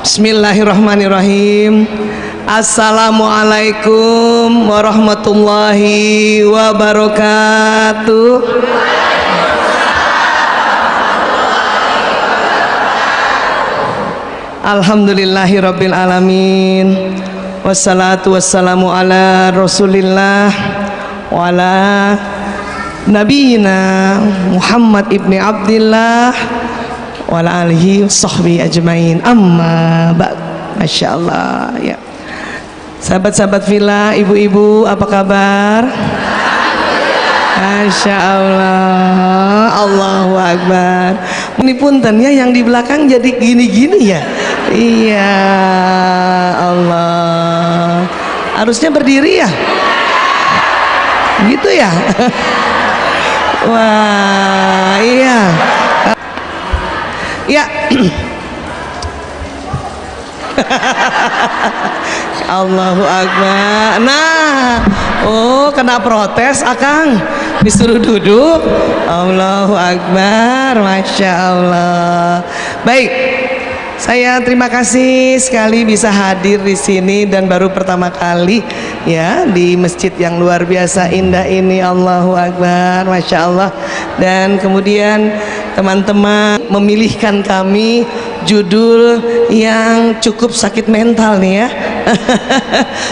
Bismillahirrahmanirrahim. Assalamualaikum warahmatullahi wabarakatuh. Alhamdulillahirabbil alamin. Wassalatu wassalamu ala Rasulillah wa ala nabiyina Muhammad ibni Abdillah wa ala alihi sahbihi ajmain. Amma ba'd. Masya Allah ya. Sahabat-sahabat villa, ibu-ibu, apa kabar? Masya Allah. Allahu Akbar. Ini punten ya, yang di belakang jadi gini-gini ya. Iya Allah. Harusnya berdiri ya. Gitu ya. Wah iya. Ya. Allahu Akbar. Nah, oh kena protes akang, disuruh duduk. Allahu Akbar. Masya Allah. Baik, saya terima kasih sekali bisa hadir di sini dan baru pertama kali ya di masjid yang luar biasa indah ini. Allahu Akbar. Masya Allah. Dan kemudian teman-teman memilihkan kami judul yang cukup sakit mental nih ya.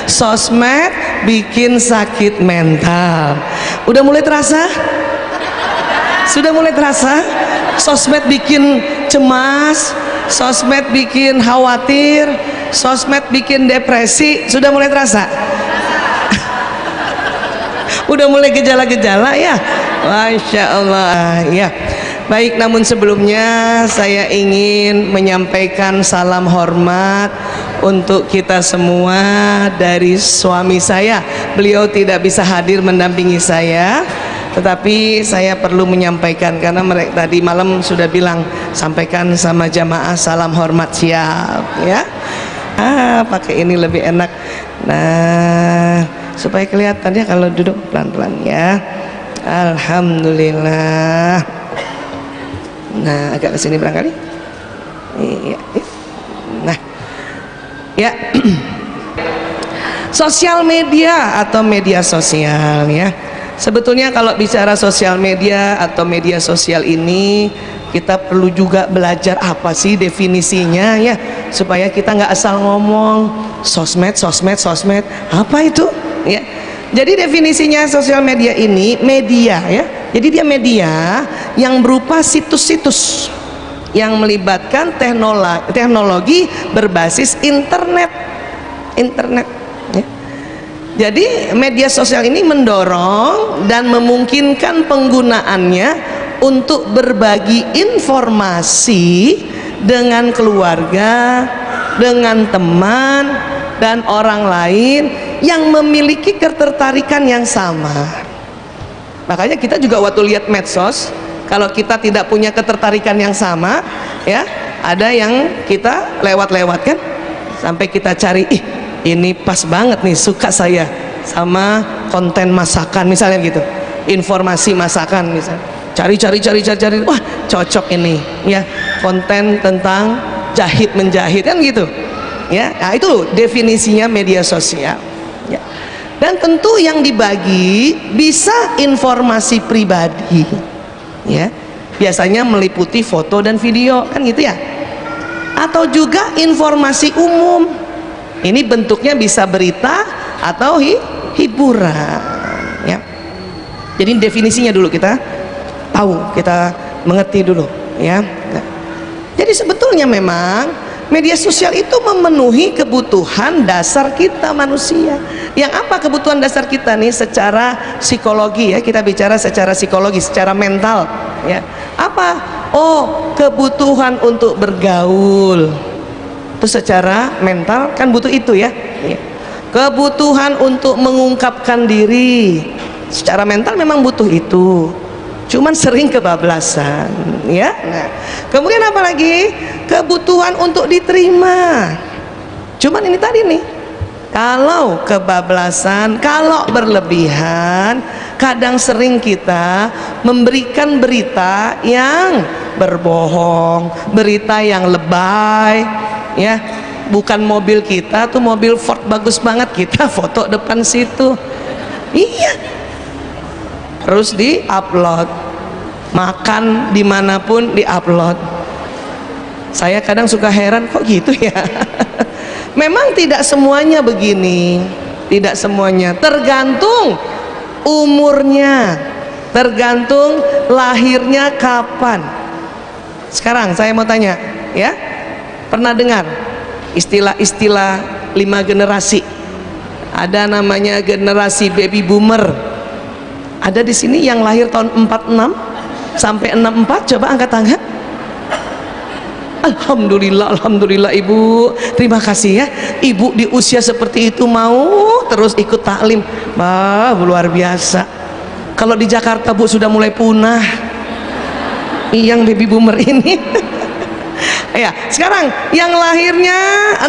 Sosmed bikin sakit mental. Udah mulai terasa? Sudah mulai terasa? Sosmed bikin cemas, sosmed bikin khawatir, sosmed bikin depresi. Sudah mulai terasa? Udah mulai gejala-gejala ya? Masya Allah ya. Baik, namun sebelumnya saya ingin menyampaikan salam hormat untuk kita semua dari suami saya. Beliau tidak bisa hadir mendampingi saya, tetapi saya perlu menyampaikan karena mereka tadi malam sudah bilang sampaikan sama jamaah salam hormat, siap ya. Pakai ini lebih enak. Nah, supaya kelihatannya kalau duduk pelan-pelan ya. Alhamdulillah. Nah, agak ke sini barangkali. Iya. Nah, ya. Sosial media atau media sosial ya. Sebetulnya kalau bicara sosial media atau media sosial ini, kita perlu juga belajar apa sih definisinya ya, supaya kita nggak asal ngomong sosmed, apa itu ya. Jadi definisinya sosial media ini media ya. Jadi dia media yang berupa situs-situs yang melibatkan teknologi berbasis internet ya. Jadi media sosial ini mendorong dan memungkinkan penggunaannya untuk berbagi informasi dengan keluarga, dengan teman dan orang lain yang memiliki ketertarikan yang sama. Makanya kita juga waktu lihat medsos, kalau kita tidak punya ketertarikan yang sama ya, ada yang kita lewat-lewat kan, sampai kita cari, ih ini pas banget nih, suka saya sama konten masakan misalnya gitu, informasi masakan misalnya, cari, wah cocok ini ya, konten tentang jahit menjahit kan gitu ya. Nah itu definisinya media sosial ya. Dan tentu yang dibagi bisa informasi pribadi ya, biasanya meliputi foto dan video kan gitu ya, atau juga informasi umum. Ini bentuknya bisa berita atau hiburan ya. Jadi definisinya dulu kita tahu, kita mengerti dulu ya. Nah, jadi sebetulnya memang media sosial itu memenuhi kebutuhan dasar kita manusia. Yang apa kebutuhan dasar kita nih secara psikologi ya, kita bicara secara psikologi, secara mental ya. Apa? Oh, kebutuhan untuk bergaul. Itu secara mental kan butuh itu ya. Kebutuhan untuk mengungkapkan diri secara mental memang butuh itu. Cuman sering kebablasan ya. Nah, kemudian apa lagi? Kebutuhan untuk diterima. Cuman ini tadi nih, kalau kebablasan, kalau berlebihan, kadang sering kita memberikan berita yang berbohong, berita yang lebay, ya, bukan mobil kita tuh, mobil Ford bagus banget, kita foto depan situ. Iya, terus di upload, makan dimanapun di upload. Saya kadang suka heran, kok gitu ya. Memang tidak semuanya begini, tidak semuanya, tergantung umurnya, tergantung lahirnya kapan. Sekarang saya mau tanya, ya, pernah dengar istilah-istilah 5 generasi? Ada namanya generasi baby boomer. Ada di sini yang lahir tahun 46 sampai 64, coba angkat tangan. Alhamdulillah, alhamdulillah Ibu, terima kasih ya, Ibu di usia seperti itu mau terus ikut taklim. Wah, luar biasa. Kalau di Jakarta Bu sudah mulai punah yang baby boomer ini. Ya, sekarang yang lahirnya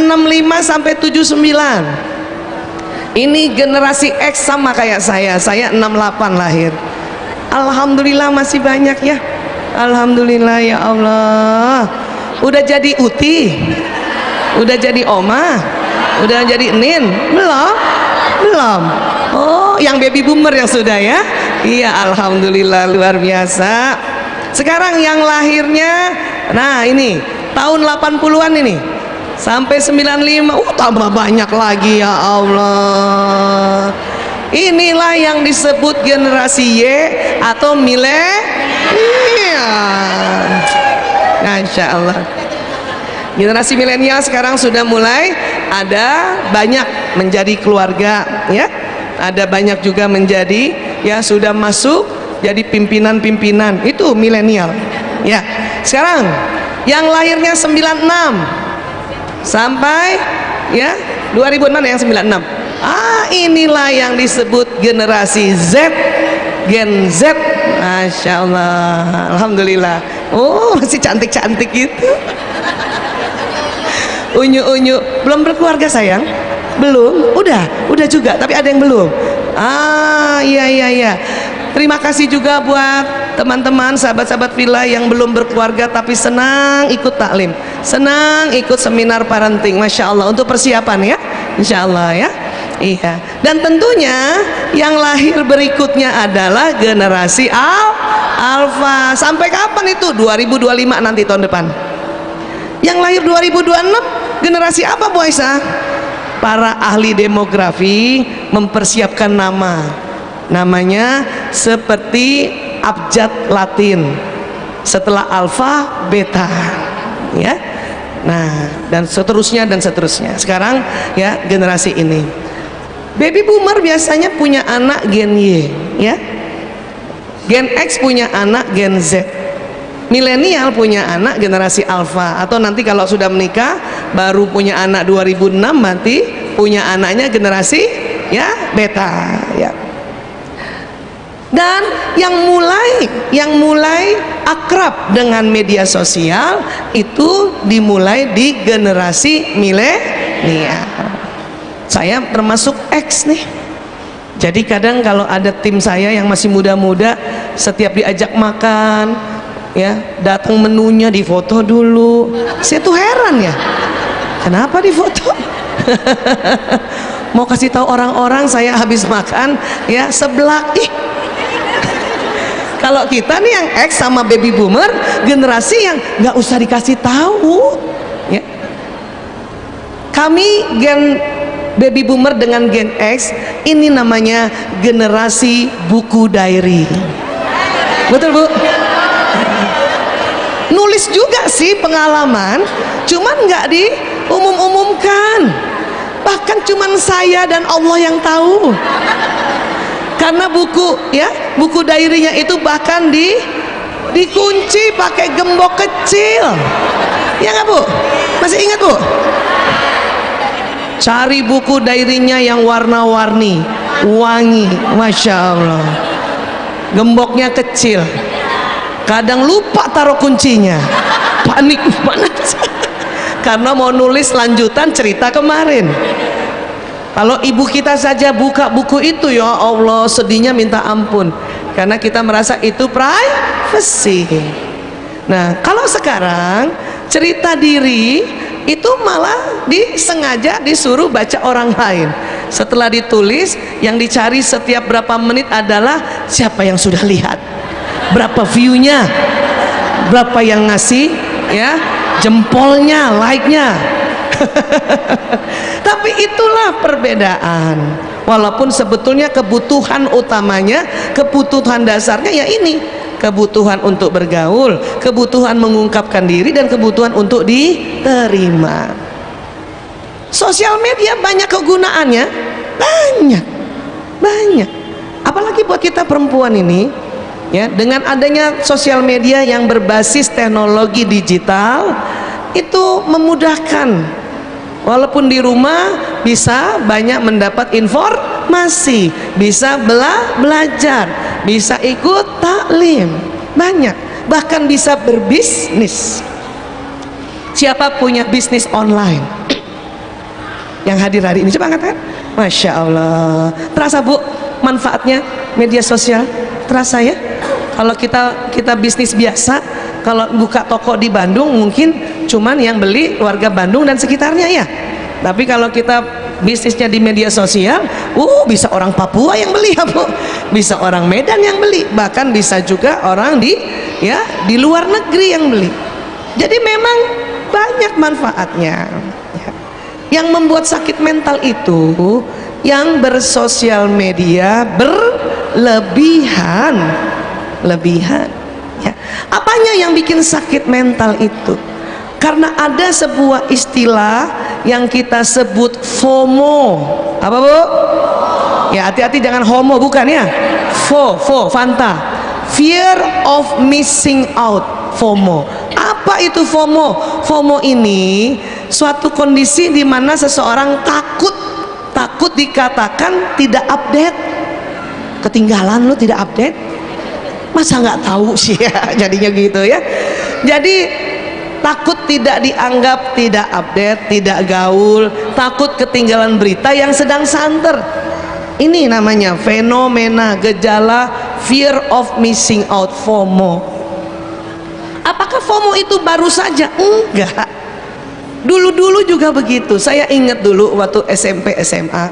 65 sampai 79. Ini generasi X sama kayak saya 68 lahir. Alhamdulillah masih banyak ya. Alhamdulillah ya Allah. Udah jadi uti, udah jadi oma, udah jadi nin, belum? Belum. Oh, yang baby boomer yang sudah ya. Iya, alhamdulillah, luar biasa. Sekarang yang lahirnya, nah ini tahun 80-an ini sampai 95, tambah banyak lagi ya Allah. Inilah yang disebut generasi Y atau milenial. Masya Allah. Generasi milenial sekarang sudah mulai ada banyak menjadi keluarga, ya. Ada banyak juga menjadi, ya, sudah masuk jadi pimpinan-pimpinan. Itu milenial. Ya. Sekarang yang lahirnya 96 sampai ya 2006 yang 96. Inilah yang disebut generasi Z, Gen Z. Masya Allah, alhamdulillah. Oh, masih cantik-cantik gitu. Unyu-unyu, belum berkeluarga sayang? Belum? Udah juga, tapi ada yang belum. Iya. Terima kasih juga buat teman-teman, sahabat-sahabat Villa yang belum berkeluarga tapi senang ikut taklim, senang ikut seminar parenting. Masya Allah, untuk persiapan ya, insya Allah ya. Iya, dan tentunya yang lahir berikutnya adalah generasi Alpha. Sampai kapan itu? 2025 nanti tahun depan. Yang lahir 2026 generasi apa Bu Aisyah? Para ahli demografi mempersiapkan namanya seperti abjad Latin, setelah alfa, beta, ya. Nah, dan seterusnya dan seterusnya. Sekarang ya generasi ini. Baby boomer biasanya punya anak gen Y, ya. Gen X punya anak gen Z. Milenial punya anak generasi alfa, atau nanti kalau sudah menikah baru punya anak 2006 nanti punya anaknya generasi ya beta, ya. Dan yang mulai akrab dengan media sosial itu dimulai di generasi milenial. Saya termasuk X nih. Jadi kadang kalau ada tim saya yang masih muda-muda, setiap diajak makan, ya, datang menunya difoto dulu. Saya tuh heran ya, kenapa difoto? Mau kasih tahu orang-orang saya habis makan, ya, seblak. Kalau kita nih yang X sama baby boomer, generasi yang nggak usah dikasih tahu, ya. Kami gen baby boomer dengan gen X ini namanya generasi buku diary. Betul Bu? Nulis juga sih pengalaman, cuman nggak diumum-umumkan. Bahkan cuman saya dan Allah yang tahu. Karena buku diary-nya itu bahkan dikunci pakai gembok kecil. Ya nggak Bu? Masih ingat Bu? Cari buku diary-nya yang warna-warni, wangi, Masya Allah. Gemboknya kecil, kadang lupa taruh kuncinya, panik banget. Karena mau nulis lanjutan cerita kemarin. Kalau ibu kita saja buka buku itu, ya Allah, sedihnya minta ampun, karena kita merasa itu privacy. Nah, kalau sekarang cerita diri itu malah disengaja disuruh baca orang lain. Setelah ditulis, yang dicari setiap berapa menit adalah siapa yang sudah lihat, berapa view-nya, berapa yang ngasih ya jempolnya, like-nya. Tapi itulah perbedaan. Walaupun sebetulnya kebutuhan utamanya, kebutuhan dasarnya ya ini, kebutuhan untuk bergaul, kebutuhan mengungkapkan diri, dan kebutuhan untuk diterima. Sosial media banyak kegunaannya, banyak. Apalagi buat kita perempuan ini, ya, dengan adanya sosial media yang berbasis teknologi digital itu memudahkan. Walaupun di rumah bisa banyak mendapat informasi, bisa belajar, bisa ikut taklim, banyak, bahkan bisa berbisnis. Siapa punya bisnis online yang hadir hari ini? Coba katakan. Masya Allah, terasa Bu manfaatnya media sosial? Terasa ya? Kalau kita bisnis biasa, kalau buka toko di Bandung mungkin cuman yang beli warga Bandung dan sekitarnya ya. Tapi kalau kita bisnisnya di media sosial, bisa orang Papua yang beli ya Bu, bisa orang Medan yang beli, bahkan bisa juga orang di luar negeri yang beli. Jadi memang banyak manfaatnya. Yang membuat sakit mental itu yang bersosial media berlebihan. Ya. Apanya yang bikin sakit mental itu? Karena ada sebuah istilah yang kita sebut FOMO. Apa Bu? Ya, hati-hati jangan homo, bukan ya. Fanta, fear of missing out. FOMO. Apa itu FOMO? FOMO ini suatu kondisi di mana seseorang takut dikatakan tidak update. Ketinggalan lu, tidak update, masa nggak tahu sih ya, jadinya gitu ya. Jadi takut tidak dianggap tidak update, tidak gaul, takut ketinggalan berita yang sedang santer. Ini namanya fenomena gejala fear of missing out, FOMO. Apakah FOMO itu baru saja? Enggak, dulu juga begitu. Saya ingat dulu waktu SMP SMA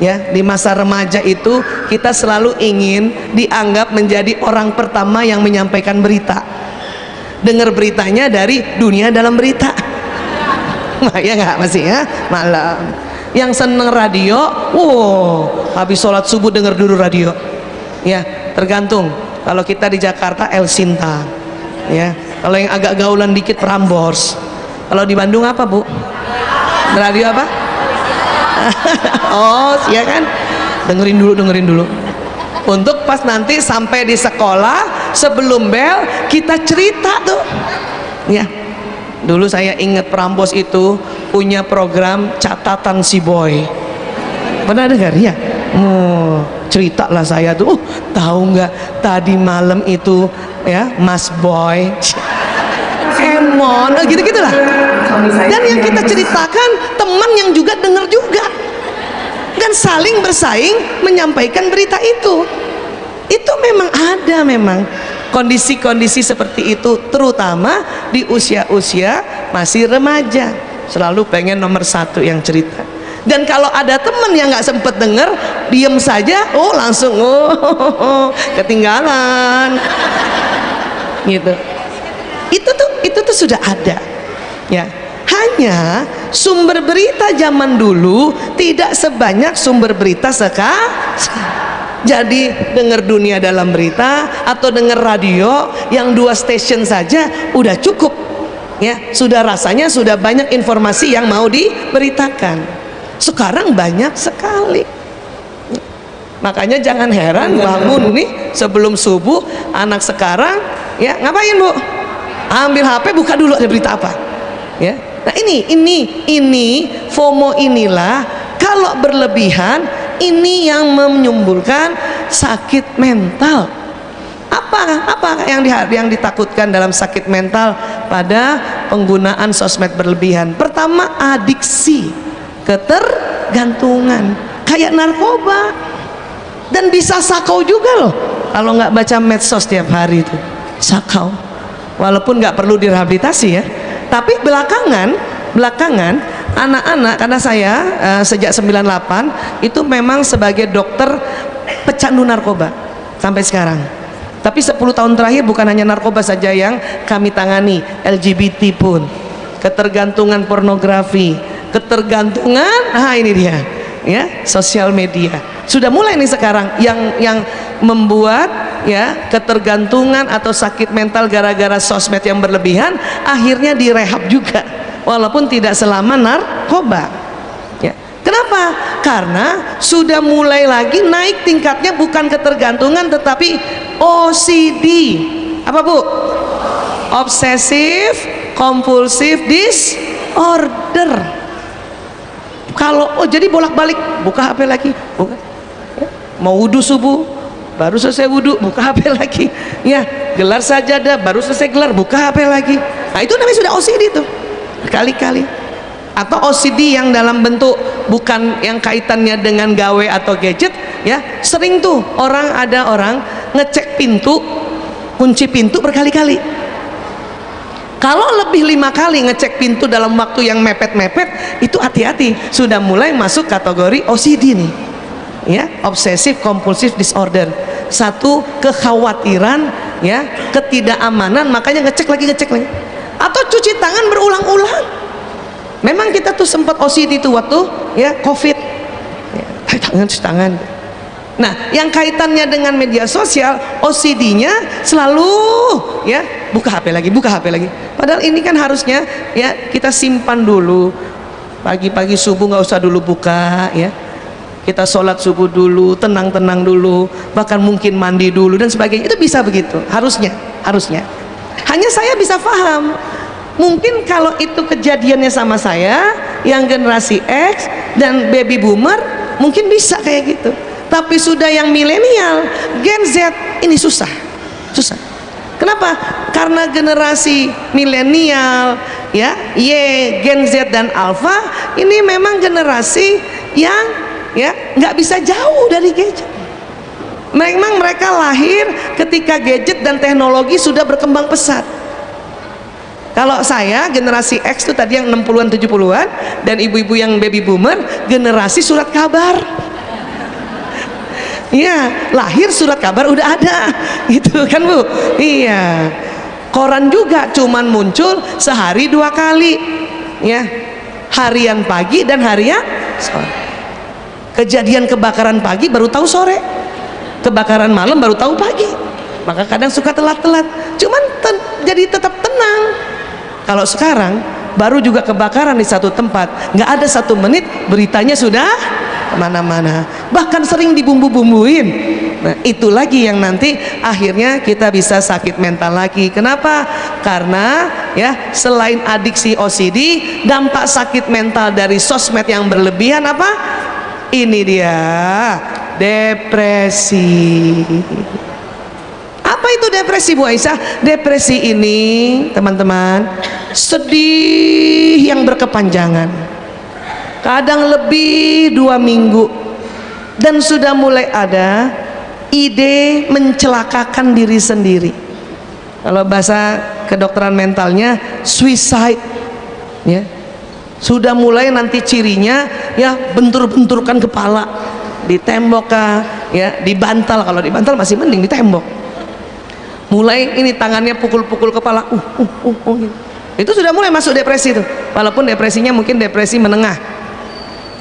ya, di masa remaja itu kita selalu ingin dianggap menjadi orang pertama yang menyampaikan berita. Dengar beritanya dari Dunia Dalam Berita. Ya nggak masih ya, malam. Yang seneng radio, habis sholat subuh dengar dulu radio. Ya, tergantung. Kalau kita di Jakarta El Sinta, ya. Kalau yang agak gaulan dikit Prambors. Kalau di Bandung apa Bu? Radio apa? Ya kan? Dengerin dulu. Untuk pas nanti sampai di sekolah sebelum bel kita cerita tuh. Ya. Dulu saya ingat Prambors itu punya program catatan si boy. Pernah dengar ya? Cerita lah saya tuh. Tahu nggak tadi malam itu ya Mas Boy Emon, gitu-gitulah. Dan yang kita ceritakan teman yang juga dengar juga, dan saling bersaing menyampaikan berita itu. Itu memang ada, memang kondisi-kondisi seperti itu, terutama di usia-usia masih remaja, selalu pengen nomor satu yang cerita. Dan kalau ada temen yang nggak sempet denger, diem saja, langsung ketinggalan gitu. Itu tuh sudah ada ya. Hanya sumber berita zaman dulu tidak sebanyak sumber berita sekarang. Jadi dengar Dunia Dalam Berita atau dengar radio yang 2 stasiun saja udah cukup ya, sudah rasanya sudah banyak informasi yang mau diberitakan. Sekarang banyak sekali. Makanya jangan heran bangun nih sebelum subuh, anak sekarang ya ngapain Bu? Ambil HP, buka dulu ada berita apa ya. Nah ini FOMO inilah, kalau berlebihan ini yang menimbulkan sakit mental. Apa yang ditakutkan dalam sakit mental pada penggunaan sosmed berlebihan? Pertama, adiksi, ketergantungan, kayak narkoba. Dan bisa sakau juga loh kalau nggak baca medsos tiap hari itu, sakau. Walaupun nggak perlu direhabilitasi ya, tapi belakangan belakangan anak-anak, karena saya sejak 98 itu memang sebagai dokter pecandu narkoba sampai sekarang. Tapi 10 tahun terakhir bukan hanya narkoba saja yang kami tangani, LGBT pun, ketergantungan pornografi, ketergantungan, ini dia ya, sosial media. Sudah mulai nih sekarang yang membuat ya ketergantungan atau sakit mental gara-gara sosmed yang berlebihan akhirnya direhab juga walaupun tidak selama narkoba ya. Kenapa? Karena sudah mulai lagi naik tingkatnya, bukan ketergantungan tetapi OCD. Apa Bu? Obsessive Compulsive Disorder. Kalau jadi bolak-balik buka HP lagi, buka ya. Mau wudhu subuh baru selesai wudhu buka HP lagi ya, gelar sajadah baru selesai gelar buka HP lagi. Nah itu namanya sudah OCD tuh berkali-kali. Atau OCD yang dalam bentuk bukan yang kaitannya dengan gawe atau gadget ya, sering tuh ada orang ngecek pintu, kunci pintu berkali-kali. Kalau lebih 5 kali ngecek pintu dalam waktu yang mepet-mepet, itu hati-hati, sudah mulai masuk kategori OCD nih ya, Obsessive Compulsive Disorder. Satu, kekhawatiran ya, ketidakamanan, makanya ngecek lagi. Atau cuci tangan berulang-ulang. Memang kita tuh sempat OCD tuh waktu ya COVID ya, cuci tangan. Nah yang kaitannya dengan media sosial, OCD-nya selalu ya buka HP lagi. Padahal ini kan harusnya ya kita simpan dulu, pagi-pagi subuh nggak usah dulu buka ya, kita sholat subuh dulu, tenang-tenang dulu, bahkan mungkin mandi dulu dan sebagainya. Itu bisa begitu, harusnya. Hanya saya bisa paham, mungkin kalau itu kejadiannya sama saya yang generasi X dan baby boomer mungkin bisa kayak gitu. Tapi sudah yang milenial, Gen Z, ini susah. Kenapa? Karena generasi milenial ya, Y, Gen Z dan Alpha ini memang generasi yang ya nggak bisa jauh dari gadget. Memang mereka lahir ketika gadget dan teknologi sudah berkembang pesat. Kalau saya generasi X itu tadi yang 60-an 70-an, dan ibu-ibu yang baby boomer generasi surat kabar. Iya, lahir surat kabar udah ada gitu kan Bu. Iya, koran juga cuman muncul sehari 2 kali ya, harian pagi dan harian sore. Kejadian kebakaran pagi baru tahu sore, kebakaran malam baru tahu pagi. Maka kadang suka telat-telat, cuman jadi tetap tenang. Kalau sekarang baru juga kebakaran di satu tempat, nggak ada 1 menit beritanya sudah kemana-mana, bahkan sering dibumbu-bumbuin. Nah itu lagi yang nanti akhirnya kita bisa sakit mental lagi. Kenapa? Karena ya selain adiksi OCD, dampak sakit mental dari sosmed yang berlebihan apa? Ini dia, depresi. Apa itu depresi Bu Aisyah? Depresi ini teman-teman, sedih yang berkepanjangan, kadang lebih 2 minggu, dan sudah mulai ada ide mencelakakan diri sendiri. Kalau bahasa kedokteran mentalnya suicide ya. Sudah mulai nanti cirinya ya bentur-benturkan kepala di tembok kah ya, dibantal. Kalau dibantal masih mending, di tembok. Mulai ini tangannya pukul-pukul kepala gitu. Itu sudah mulai masuk depresi tuh, walaupun depresinya mungkin depresi menengah.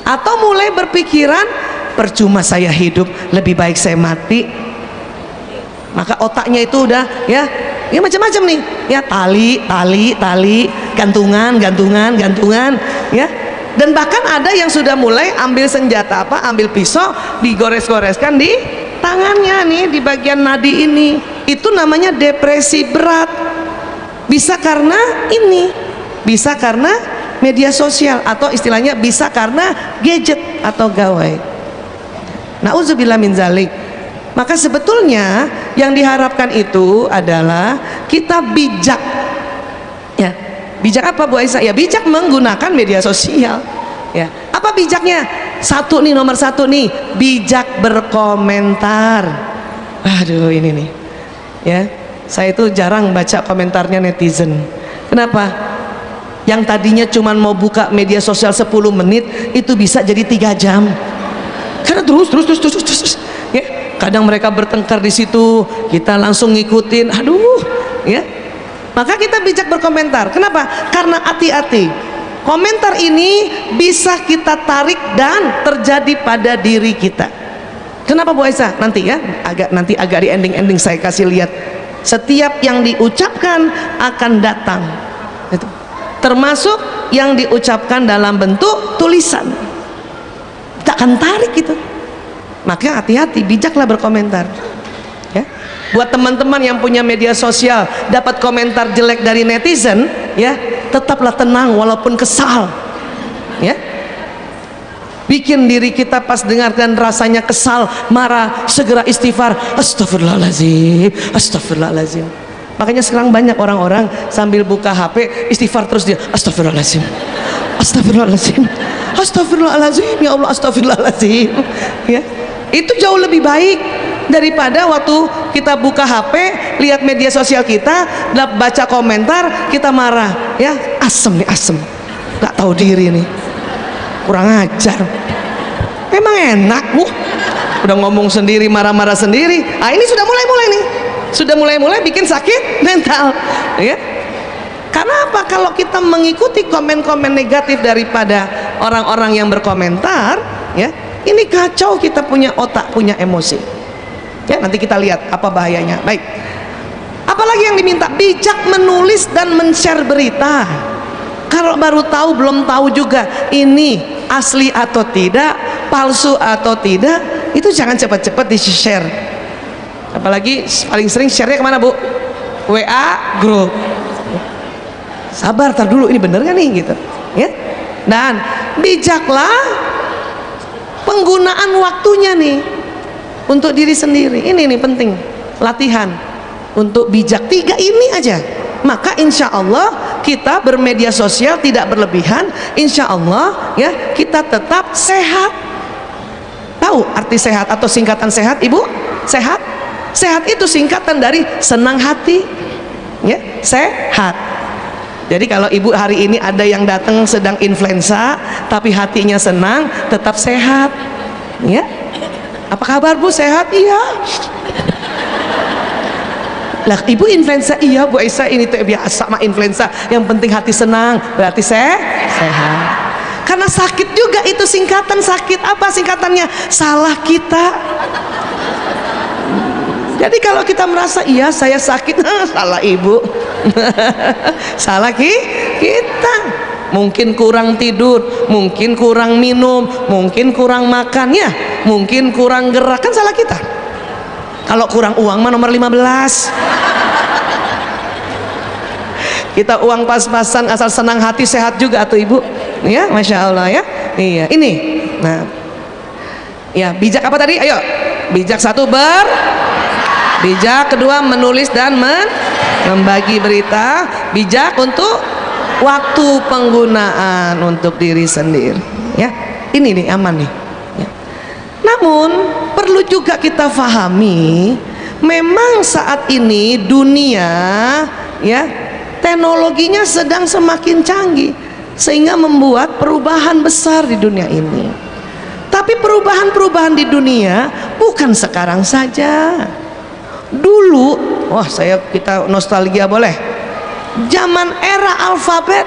Atau mulai berpikiran percuma saya hidup, lebih baik saya mati. Maka otaknya itu udah ya macam-macam nih ya, tali, gantungan ya. Dan bahkan ada yang sudah mulai ambil senjata ambil pisau, digores-goreskan di tangannya nih, di bagian nadi ini. Itu namanya depresi berat. Bisa karena ini, bisa karena media sosial, atau istilahnya bisa karena gadget atau gawai. Nauzubillah min zalik. Maka sebetulnya yang diharapkan itu adalah kita bijak ya. Bijak apa Bu Aisyah? Ya bijak menggunakan media sosial ya. Apa bijaknya? Nomor satu nih, bijak berkomentar. Aduh ini nih ya, saya itu jarang baca komentarnya netizen. Kenapa? yang tadinya cuma mau buka media sosial 10 menit itu bisa jadi 3 jam karena terus ya. Kadang mereka bertengkar di situ, kita langsung ngikutin, aduh ya. Maka kita bijak berkomentar. Kenapa? Karena hati-hati, komentar ini bisa kita tarik dan terjadi pada diri kita. Kenapa Bu Aisyah? Nanti ya, nanti agak di ending saya kasih lihat. Setiap yang diucapkan akan datang, itu termasuk yang diucapkan dalam bentuk tulisan, kita akan tarik gitu. Maka hati-hati, bijaklah berkomentar ya. Buat teman-teman yang punya media sosial dapat komentar jelek dari netizen ya, tetaplah tenang walaupun kesal ya. Bikin diri kita pas dengarkan rasanya kesal, marah, segera istighfar, astagfirullahaladzim, astagfirullahaladzim. Makanya sekarang banyak orang-orang sambil buka HP istighfar terus dia, astagfirullahaladzim, astagfirullahaladzim, astagfirullahaladzim, ya Allah, astagfirullahaladzim ya. Itu jauh lebih baik daripada waktu kita buka HP, lihat media sosial kita, baca komentar, kita marah ya. Asem nih, asem, nggak tahu diri nih, kurang ajar. Emang enak Bu, udah ngomong sendiri, marah-marah sendiri. Ah, ini sudah mulai nih, sudah mulai bikin sakit mental ya. Karena apa? Kalau kita mengikuti komen-komen negatif daripada orang-orang yang berkomentar ya, ini kacau, kita punya otak, punya emosi ya. Nanti kita lihat apa bahayanya. Baik, apalagi yang diminta? Bijak menulis dan men-share berita. Kalau baru tahu, belum tahu juga ini asli atau tidak, palsu atau tidak, itu jangan cepat-cepat di-share. Apalagi paling sering share-nya kemana Bu? WA grup. Sabar, tar dulu, ini bener gak nih gitu ya. Dan bijaklah penggunaan waktunya nih untuk diri sendiri. Ini nih penting, latihan untuk bijak. 3 ini aja, maka insya Allah kita bermedia sosial tidak berlebihan. Insya Allah ya, kita tetap sehat. Tahu arti sehat atau singkatan sehat Ibu? Sehat itu singkatan dari senang hati ya, sehat. Jadi kalau Ibu hari ini ada yang datang sedang influenza tapi hatinya senang, tetap sehat ya. Apa kabar Bu? Sehat? Iya. Lah Ibu influenza? Iya Bu Aisyah, ini tuh biasa mah influenza, yang penting hati senang, berarti sehat. Karena sakit juga itu singkatan. Sakit apa singkatannya? Salah kita. Jadi kalau kita merasa iya saya sakit, salah Ibu. Salah kita. Mungkin kurang tidur, mungkin kurang minum, mungkin kurang makan ya, mungkin kurang gerak, kan salah kita. Kalau kurang uang mah nomor 15. Kita uang pas-pasan asal senang hati, sehat juga tuh Ibu ya, Masya Allah ya. Iya ini. Nah ya, bijak apa tadi? Ayo, bijak 1 bijak, kedua menulis dan membagi berita, bijak untuk waktu penggunaan untuk diri sendiri ya. Ini nih aman nih ya. Namun perlu juga kita fahami, memang saat ini dunia ya, teknologinya sedang semakin canggih sehingga membuat perubahan besar di dunia ini. Tapi perubahan-perubahan di dunia bukan sekarang saja. Dulu, wah kita nostalgia boleh. Zaman era alfabet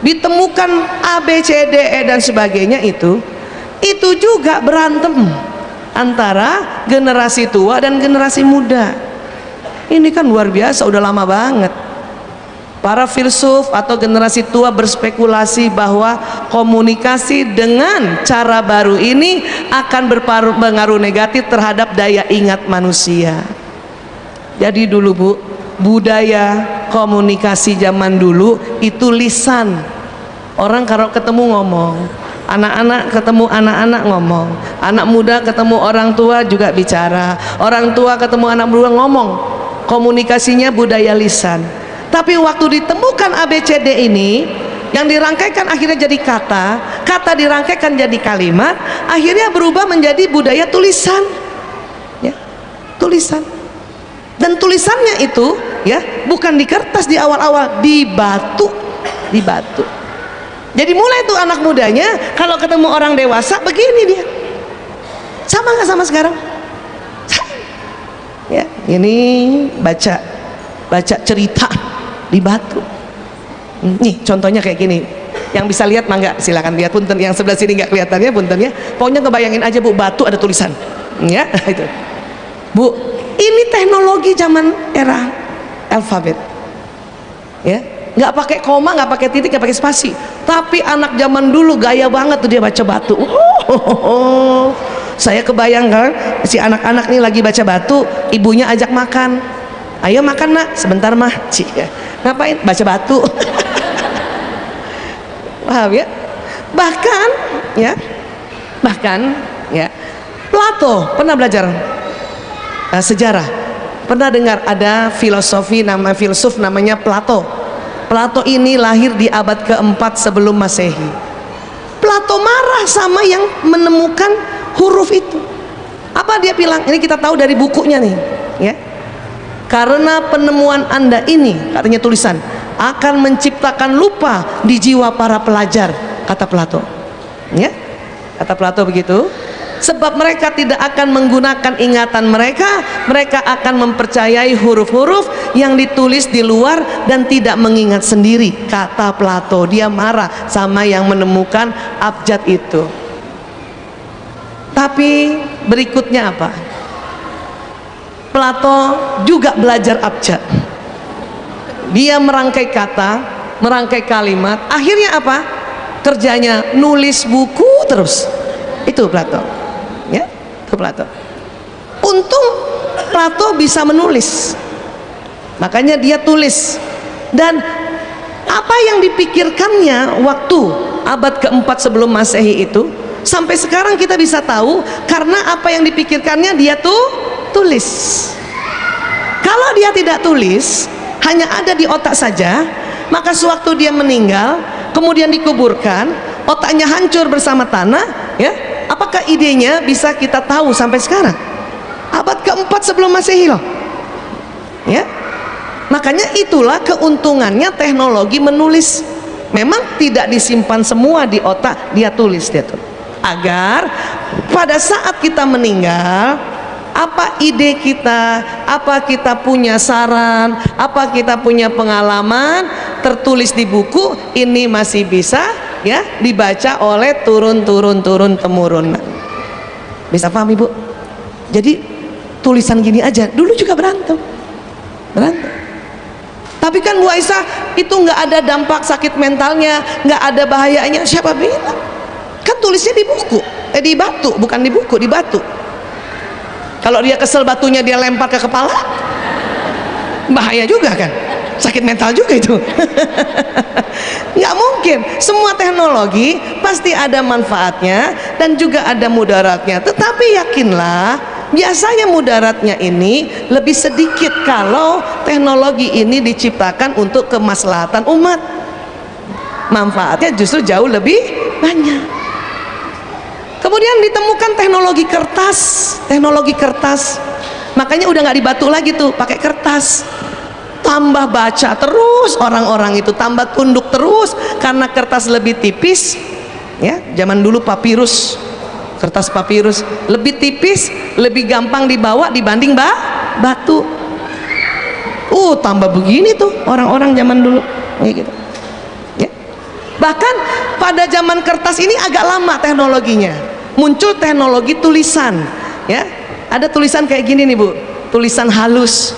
ditemukan A, B, C, D, E dan sebagainya, itu juga berantem antara generasi tua dan generasi muda. Ini kan luar biasa, udah lama banget. Para filsuf atau generasi tua berspekulasi bahwa komunikasi dengan cara baru ini akan berpengaruh negatif terhadap daya ingat manusia. Jadi dulu Bu, budaya komunikasi zaman dulu itu lisan. Orang kalau ketemu ngomong, anak-anak ketemu anak-anak ngomong, anak muda ketemu orang tua juga bicara, orang tua ketemu anak muda ngomong. Komunikasinya budaya lisan. Tapi waktu ditemukan ABCD ini, yang dirangkaikan akhirnya jadi kata dirangkaikan jadi kalimat, akhirnya berubah menjadi budaya tulisan ya, tulisan. Dan tulisannya itu ya, bukan di kertas di awal-awal, di batu, di batu. Jadi mulai tuh anak mudanya kalau ketemu orang dewasa begini dia. Sama nggak sama sekarang? Ya, ini baca cerita di batu. Nih contohnya kayak gini. Yang bisa lihat mangga silakan lihat, punten. Yang sebelah sini nggak kelihatannya punten ya. Pokoknya ngebayangin aja Bu, batu ada tulisan. Ya, itu. Bu, ini teknologi zaman era alfabet. Ya, nggak pakai koma, nggak pakai titik, nggak pakai spasi. Tapi anak zaman dulu gaya banget tuh dia baca batu. Saya kebayangkan si anak-anak nih lagi baca batu, ibunya ajak makan. Ayo makan nak, sebentar mah. Ngapain? Baca batu. Paham ya? Bahkan ya, Plato pernah belajar sejarah, pernah dengar ada filsuf namanya Plato. Plato ini lahir di abad keempat sebelum Masehi. Plato marah sama yang menemukan huruf itu. Apa dia bilang? Ini kita tahu dari bukunya nih, ya. Karena penemuan Anda ini, katanya tulisan, akan menciptakan lupa di jiwa para pelajar, kata Plato. Ya, kata Plato begitu. Sebab mereka tidak akan menggunakan ingatan mereka, mereka akan mempercayai huruf-huruf yang ditulis di luar dan tidak mengingat sendiri, kata Plato. Dia marah sama yang menemukan abjad itu. Tapi berikutnya apa? Plato juga belajar abjad. Dia merangkai kata, merangkai kalimat. Akhirnya apa? Kerjanya nulis buku terus. Itu Plato. Ya, itu Plato. Untung Plato bisa menulis. Makanya dia tulis. Dan apa yang dipikirkannya waktu abad keempat sebelum Masehi itu, sampai sekarang kita bisa tahu karena apa yang dipikirkannya dia tulis. Kalau dia tidak tulis, hanya ada di otak saja, maka sewaktu dia meninggal, kemudian dikuburkan, otaknya hancur bersama tanah, ya. Apakah idenya bisa kita tahu sampai sekarang? Abad keempat sebelum Masehi loh. Ya. Makanya itulah keuntungannya teknologi menulis. Memang tidak disimpan semua di otak, dia tulis, agar pada saat kita meninggal, apa ide kita, apa kita punya saran, apa kita punya pengalaman tertulis di buku, ini masih bisa ya dibaca oleh turun temurun. Bisa paham Ibu? Jadi tulisan gini aja dulu juga berantem. Tapi kan Bu Aisyah itu nggak ada dampak sakit mentalnya, nggak ada bahayanya. Siapa bilang? Kan tulisnya di buku, di batu, bukan di buku, di batu. Kalau dia kesel batunya dia lempar ke kepala, bahaya juga kan, sakit mental juga itu. Nggak mungkin. Semua teknologi pasti ada manfaatnya dan juga ada mudaratnya. Tetapi yakinlah, biasanya mudaratnya ini lebih sedikit kalau teknologi ini diciptakan untuk kemaslahatan umat. Manfaatnya justru jauh lebih banyak. Kemudian ditemukan teknologi kertas. Makanya udah nggak dibatuk lagi tuh, pakai kertas. Tambah baca terus orang-orang itu, tambah tunduk terus karena kertas lebih tipis. Ya, zaman dulu papirus, kertas papirus lebih tipis, lebih gampang dibawa dibanding batu. Tambah begini tuh orang-orang zaman dulu, kayak gitu. Ya. Bahkan pada zaman kertas ini agak lama teknologinya. Muncul teknologi tulisan, ya. Ada tulisan kayak gini nih Bu, tulisan halus.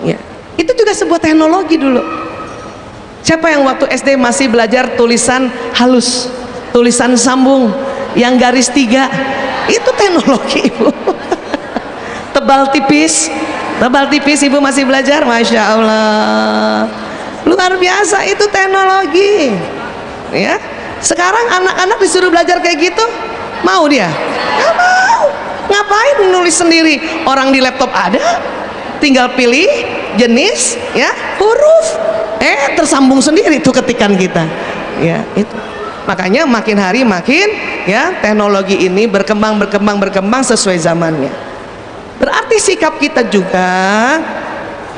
Ya. Itu juga sebuah teknologi dulu. Siapa yang waktu SD masih belajar tulisan halus, tulisan sambung, yang garis 3? Itu teknologi Ibu. Tebal tipis Ibu masih belajar, Masya Allah. Luar biasa itu teknologi. Ya. Sekarang anak-anak disuruh belajar kayak gitu, mau dia? Nggak mau. Ngapain nulis sendiri? Orang di laptop ada, tinggal pilih jenis, ya, huruf, tersambung sendiri itu ketikan kita. Ya, itu. Makanya makin hari makin ya teknologi ini berkembang sesuai zamannya. Berarti sikap kita juga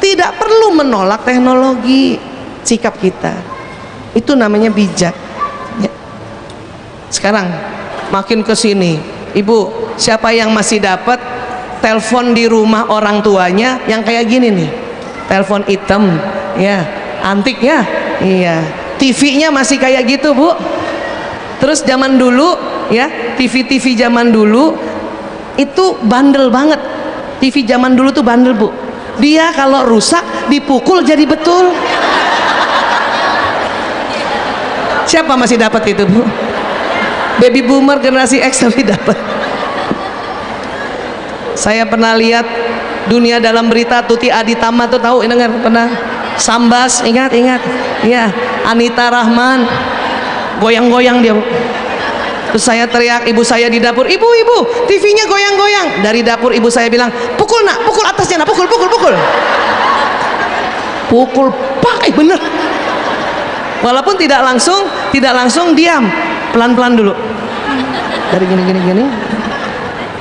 tidak perlu menolak teknologi. Sikap kita itu namanya bijak ya. Sekarang makin ke sini, ibu, siapa yang masih dapat telepon di rumah orang tuanya yang kayak gini nih, telepon hitam ya, antik ya, iya, TV-nya masih kayak gitu bu. Terus zaman dulu ya, TV zaman dulu itu bandel banget. TV zaman dulu tuh bandel bu, dia kalau rusak dipukul jadi betul. Siapa masih dapat itu bu? Baby boomer generasi X tapi dapat. Saya pernah lihat Dunia Dalam Berita, Tuti Aditama tuh tahu, dengar pernah? Sambas, ingat ya, Anita Rahman goyang-goyang dia. Terus saya teriak, ibu saya di dapur, ibu TV-nya goyang-goyang. Dari dapur ibu saya bilang, pukul nak, pukul atasnya nak, pukul pakai bener. Walaupun tidak langsung diam, pelan-pelan dulu. Dari gini.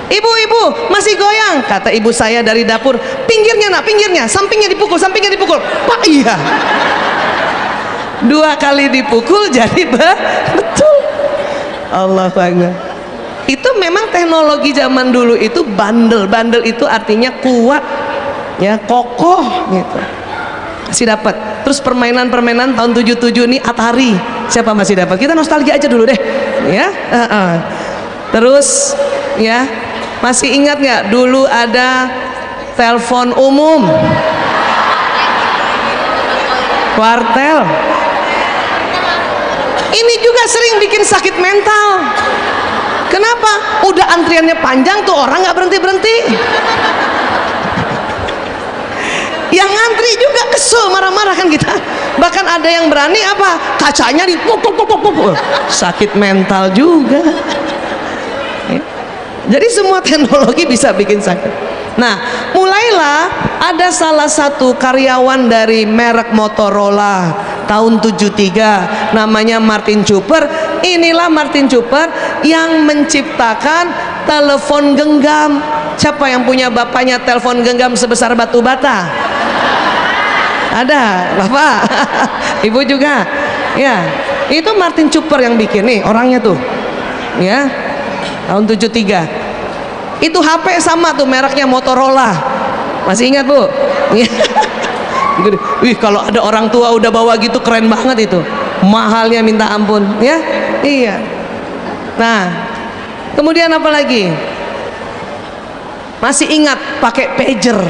Ibu masih goyang, kata ibu saya dari dapur. Pinggirnya nak, sampingnya dipukul. Pak, iya. 2 kali dipukul jadi betul. Allahu Akbar. Itu memang teknologi zaman dulu itu bandel itu artinya kuat ya, kokoh gitu. Masih dapat. Terus permainan tahun 77 nih, Atari. Siapa masih dapat? Kita nostalgia aja dulu deh ya. Terus ya, masih ingat nggak dulu ada telepon umum, kuartel. Ini juga sering bikin sakit mental. Kenapa? Udah antriannya panjang tuh, orang nggak berhenti. Yang ngantri juga kesel, marah-marah kan kita. Bahkan ada yang berani apa? Kacanya di pop. Sakit mental juga. Jadi semua teknologi bisa bikin sakit. Nah, mulailah ada salah satu karyawan dari merek Motorola tahun 73, namanya Martin Cooper. Inilah Martin Cooper yang menciptakan telepon genggam. Siapa yang punya bapaknya telepon genggam sebesar batu bata? Ada, Bapak. Ibu juga. Ya, itu Martin Cooper yang bikin nih orangnya tuh. Ya. Tahun 73. Itu HP sama tuh, mereknya Motorola. Masih ingat, Bu? Wih, kalau ada orang tua udah bawa gitu keren banget itu. Mahalnya minta ampun, ya? Iya. Nah, kemudian apa lagi? Masih ingat pakai pager.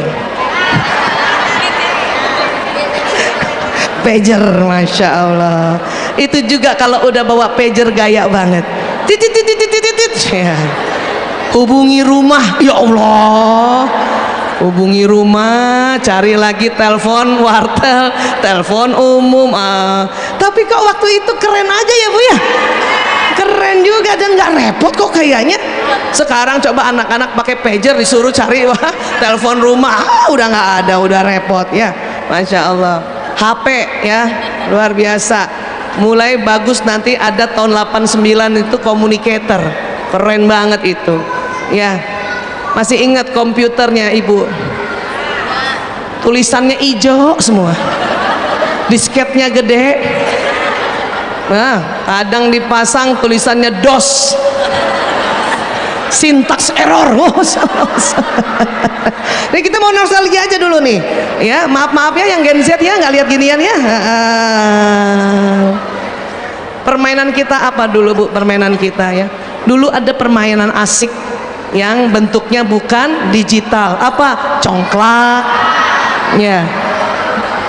Pager, Masya Allah. Itu juga kalau udah bawa pager gaya banget. Titit. Ya. Hubungi rumah, ya Allah. Hubungi rumah, cari lagi telepon wartel, telepon umum. Tapi kok waktu itu keren aja ya Bu ya? Keren juga dan nggak repot kok kayaknya. Sekarang coba anak-anak pakai pager disuruh cari telepon rumah, udah nggak ada, udah repot ya. Masya Allah. HP ya, luar biasa. Mulai bagus nanti ada tahun 89 itu communicator, keren banget itu ya. Masih ingat komputernya Ibu? Tulisannya hijau semua, disketnya gede. Nah, kadang dipasang tulisannya DOS, sintaks error. Nih kita mau nostalgia aja dulu nih ya, maaf ya yang Gen Z ya nggak lihat ginian ya. Permainan kita apa dulu Bu? Permainan kita ya, dulu ada permainan asik yang bentuknya bukan digital. Apa? Congklak ya,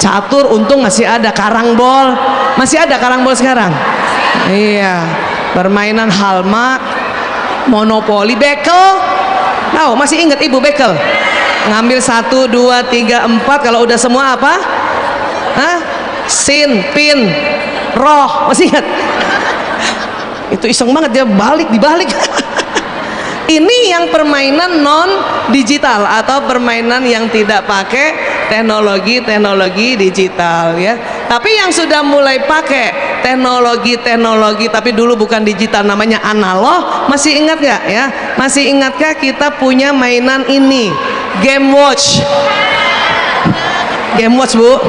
catur, untung masih ada. Karangbol masih ada, karangbol sekarang. Iya, permainan halma, monopoli, bekel. Tahu, masih ingat Ibu bekel? Ngambil 1, 2, 3, 4, kalau udah semua apa? Hah? Sin, pin, roh, masih ingat? Itu iseng banget, dia dibalik. Ini yang permainan non digital atau permainan yang tidak pakai teknologi digital ya. Tapi yang sudah mulai pakai teknologi tapi dulu bukan digital, namanya analog, masih ingat nggak ya? Masih ingatkah kita punya mainan ini, Game Watch? game watch Bu,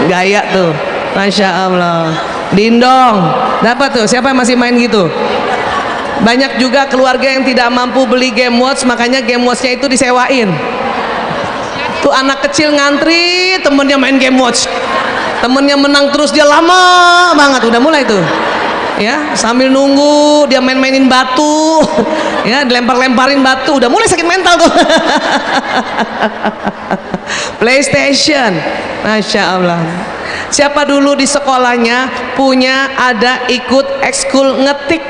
gaya tuh, Masya Allah. Dindong, dapat tuh, siapa yang masih main gitu? Banyak juga keluarga yang tidak mampu beli game watch, makanya game watchnya itu disewain. Tuh anak kecil ngantri, temennya main game watch, temennya menang terus, dia lama banget, udah mulai tuh ya, sambil nunggu dia main-mainin batu ya, dilempar-lemparin batu, udah mulai sakit mental tuh. PlayStation, Masya Allah. Siapa dulu di sekolahnya punya ada ikut ekskul ngetik?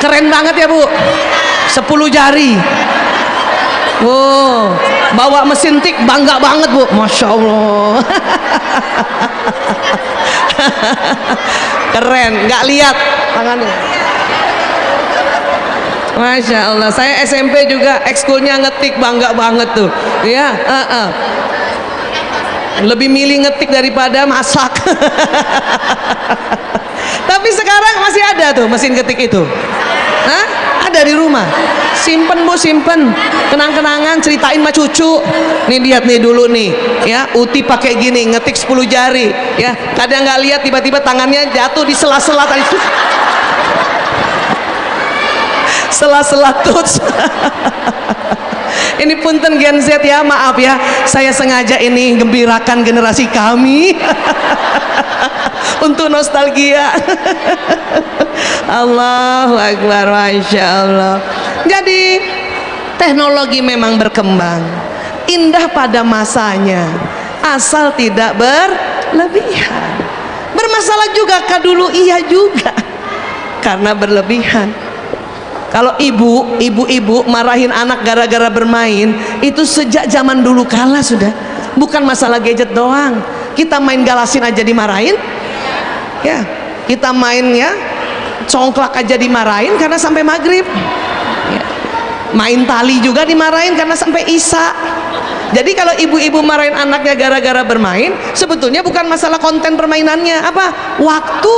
Keren banget ya Bu, 10 jari. Wow, bawa mesin tik bangga banget Bu, Masya Allah. Keren, nggak lihat tangannya. Masya Allah. Saya SMP juga ekskulnya ngetik, bangga banget tuh ya. Lebih milih ngetik daripada masak. Tapi sekarang masih ada tuh mesin ketik itu. Hah? Ada di rumah. Simpen Bu, simpen. Kenang-kenangan, ceritain sama cucu. Nih lihat nih dulu nih, ya, Uti pakai gini, ngetik 10 jari, ya. Kadang nggak lihat tiba-tiba tangannya jatuh di sela-sela tadi. Sela-sela tuts. Ini punten Gen Z ya, maaf ya, saya sengaja ini gembirakan generasi kami. Untuk nostalgia. Allahu Akbar, Masya Allah. Jadi teknologi memang berkembang, indah pada masanya, asal tidak berlebihan. Bermasalah juga kah dulu? Iya juga, karena berlebihan. Kalau ibu-ibu marahin anak gara-gara bermain, itu sejak zaman dulu kala sudah. Bukan masalah gadget doang, kita main galasin aja dimarahin ya, kita main ya congklak aja dimarahin karena sampai maghrib ya. Main tali juga dimarahin karena sampai isya. Jadi kalau ibu-ibu marahin anaknya gara-gara bermain, sebetulnya bukan masalah konten permainannya, apa? Waktu.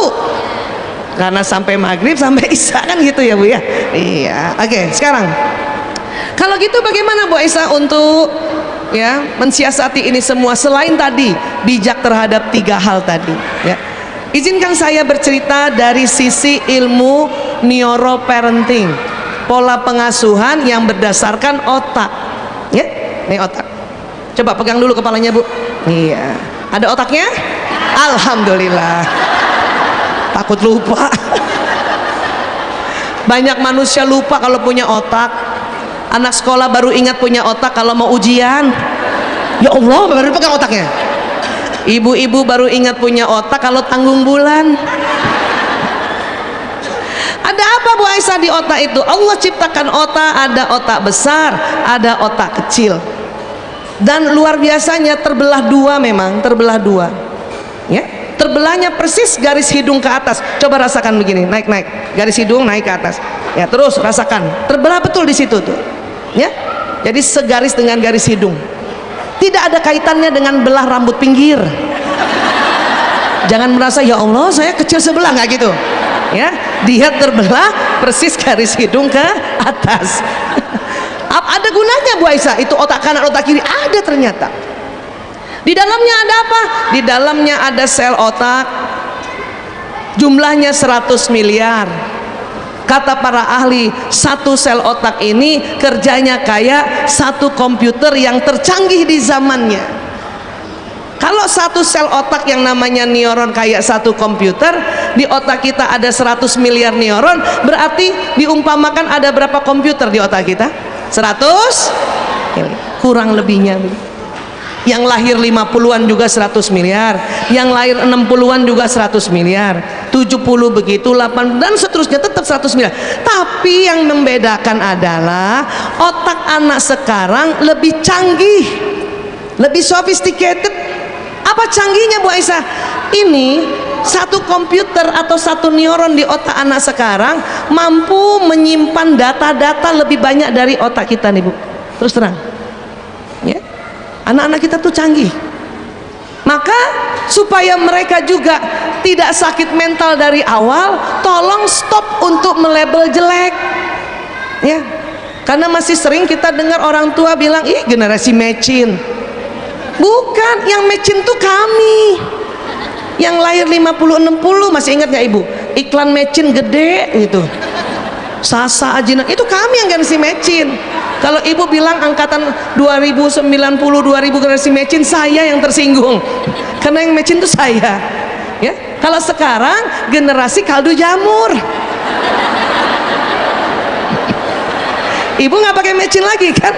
Karena sampai maghrib sampai isya kan gitu ya Bu ya. Iya. Oke, sekarang kalau gitu bagaimana Bu Aisyah untuk ya mensiasati ini semua selain tadi bijak terhadap 3 hal tadi ya. Izinkan saya bercerita dari sisi ilmu neuroparenting, pola pengasuhan yang berdasarkan otak ya. Ini otak, coba pegang dulu kepalanya Bu. Iya, ada otaknya? Alhamdulillah. Takut lupa. Banyak manusia lupa kalau punya otak. Anak sekolah baru ingat punya otak kalau mau ujian. Ya Allah, baru pegang otaknya. Ibu-ibu baru ingat punya otak kalau tanggung bulan. Ada apa Bu Aisyah di otak itu? Allah ciptakan otak, ada otak besar, ada otak kecil. Dan luar biasanya terbelah dua, memang terbelah dua ya. Terbelahnya persis garis hidung ke atas. Coba rasakan begini, naik garis hidung naik ke atas ya, terus rasakan terbelah betul di situ tuh ya. Jadi segaris dengan garis hidung, tidak ada kaitannya dengan belah rambut pinggir. Jangan merasa ya Allah saya kecil sebelah, nggak gitu ya. Dia terbelah persis garis hidung ke atas. Ada gunanya Bu Aisyah itu otak kanan otak kiri, ada ternyata. Di dalamnya ada apa? Di dalamnya ada sel otak, jumlahnya 100 miliar. Kata para ahli, satu sel otak ini kerjanya kayak satu komputer yang tercanggih di zamannya. Kalau satu sel otak yang namanya neuron kayak satu komputer, di otak kita ada 100 miliar neuron, berarti diumpamakan ada berapa komputer di otak kita? 100 kurang lebihnya. Yang lahir 50-an juga 100 miliar, yang lahir 60-an juga 100 miliar, 70 begitu, 80 dan seterusnya, tetap 100 miliar. Tapi yang membedakan adalah otak anak sekarang lebih canggih, lebih sophisticated. Apa canggihnya Bu Aisyah? Ini satu komputer atau satu neuron di otak anak sekarang mampu menyimpan data-data lebih banyak dari otak kita nih Bu. Terus terang ya, anak-anak kita tuh canggih. Maka supaya mereka juga tidak sakit mental dari awal, tolong stop untuk melabel jelek ya. Karena masih sering kita dengar orang tua bilang, ih generasi mecin. Bukan, yang mecin tuh kami yang lahir 50-60. Masih ingat gak ibu? Iklan mecin gede gitu, Sasa Ajinak, itu kami yang generasi mecin. Kalau ibu bilang angkatan 2090, 2000 generasi mecin, saya yang tersinggung. Karena yang mecin tuh saya. Ya, kalau sekarang generasi kaldu jamur. Ibu nggak pakai mecin lagi kan?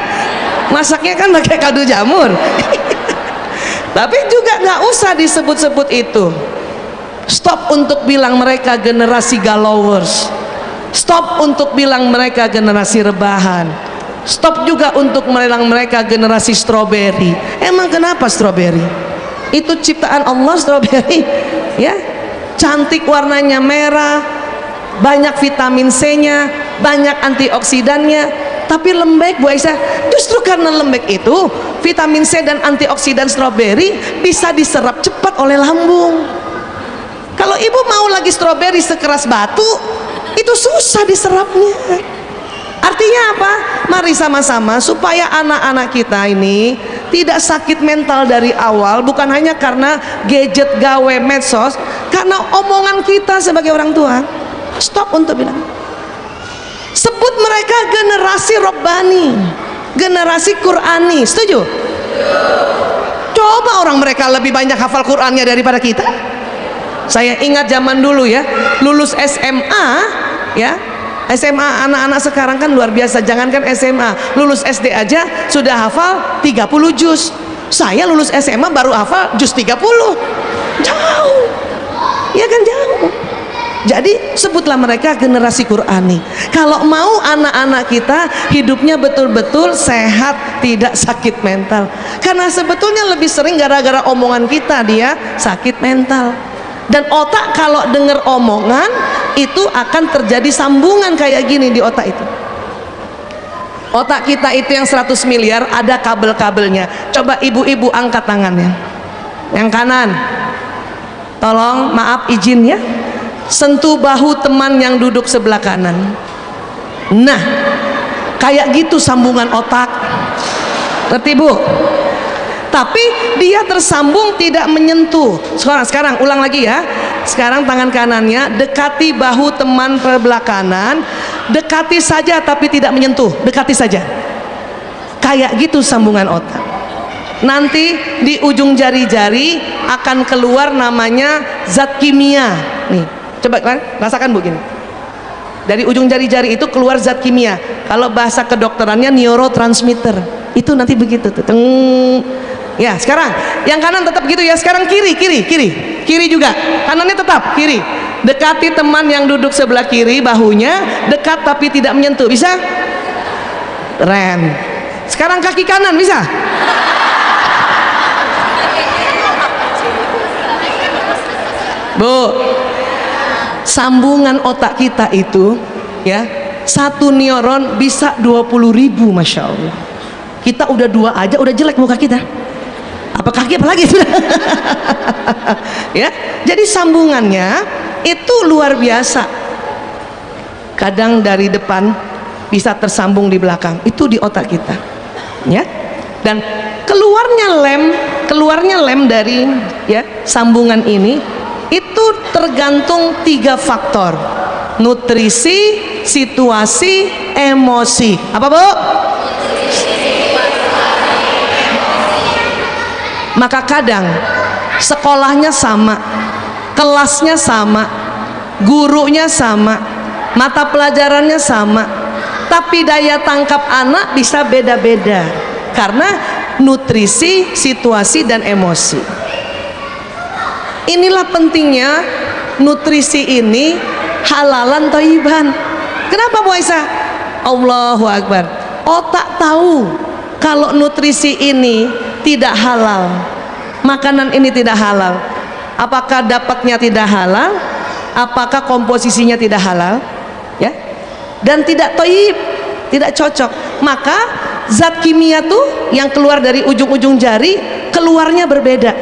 Masaknya kan pakai kaldu jamur. Tapi juga nggak usah disebut-sebut itu. Stop untuk bilang mereka generasi galowers. Stop untuk bilang mereka generasi rebahan. Stop juga untuk bilang mereka generasi strawberry. Emang kenapa strawberry? Itu ciptaan Allah strawberry, ya. Cantik, warnanya merah, banyak vitamin C-nya, banyak antioksidannya, tapi lembek Bu Aisyah. Justru karena lembek itu, vitamin C dan antioksidan strawberry bisa diserap cepat oleh lambung. Kalau ibu mau lagi strawberry sekeras batu, itu susah diserapnya. Artinya apa? Mari sama-sama supaya anak-anak kita ini tidak sakit mental dari awal, bukan hanya karena gadget, gawe, medsos, karena omongan kita sebagai orang tua. Stop untuk bilang. Sebut mereka generasi Rabbani, generasi Qur'ani. Setuju? Coba orang mereka lebih banyak hafal Qur'annya daripada kita. Saya ingat zaman dulu ya, lulus SMA ya, SMA anak-anak sekarang kan luar biasa. Jangankan SMA, lulus SD aja sudah hafal 30 juz. Saya lulus SMA baru hafal juz 30. Jauh, ya kan, jauh. Jadi sebutlah mereka generasi Qur'ani. Kalau mau anak-anak kita hidupnya betul-betul sehat, tidak sakit mental. Karena sebetulnya lebih sering gara-gara omongan kita dia sakit mental. Dan otak kalau dengar omongan itu akan terjadi sambungan kayak gini di otak itu. Otak kita itu yang 100 miliar ada kabel-kabelnya. Coba ibu-ibu angkat tangannya. Yang kanan. Tolong, maaf, izin ya. Sentuh bahu teman yang duduk sebelah kanan. Nah, kayak gitu sambungan otak. Ngerti Bu? Tapi dia tersambung tidak menyentuh. Sekarang ulang lagi ya. Sekarang tangan kanannya dekati bahu teman sebelah kanan, dekati saja tapi tidak menyentuh, dekati saja. Kayak gitu sambungan otak. Nanti di ujung jari-jari akan keluar namanya zat kimia. Nih, coba kan rasakan Bu gini. Dari ujung jari-jari itu keluar zat kimia. Kalau bahasa kedokterannya neurotransmitter. Itu nanti begitu tuh. Ya, sekarang yang kanan tetap gitu ya. Sekarang kiri juga. Kanannya tetap kiri. Dekati teman yang duduk sebelah kiri bahunya, dekat tapi tidak menyentuh. Bisa? Keren. Sekarang kaki kanan bisa? Bu, sambungan otak kita itu ya, satu neuron bisa 20.000, Masya Allah. Kita udah 2 aja udah jelek muka kita, apa kaki apalagi sudah. Ya, jadi sambungannya itu luar biasa. Kadang dari depan bisa tersambung di belakang, itu di otak kita ya. Dan keluarnya lem dari ya sambungan ini itu tergantung 3 faktor: nutrisi, situasi, emosi. Apa Bu? Maka kadang sekolahnya sama, kelasnya sama, gurunya sama, mata pelajarannya sama, tapi daya tangkap anak bisa beda-beda karena nutrisi, situasi, dan emosi. Inilah pentingnya nutrisi ini halalan thayyiban. Kenapa Bu Aisyah? Allahu Akbar. Otak tahu kalau nutrisi ini tidak halal, makanan ini tidak halal. Apakah dapatnya tidak halal? Apakah komposisinya tidak halal? Ya, dan tidak thayyib, tidak cocok. Maka zat kimia tuh yang keluar dari ujung-ujung jari keluarnya berbeda.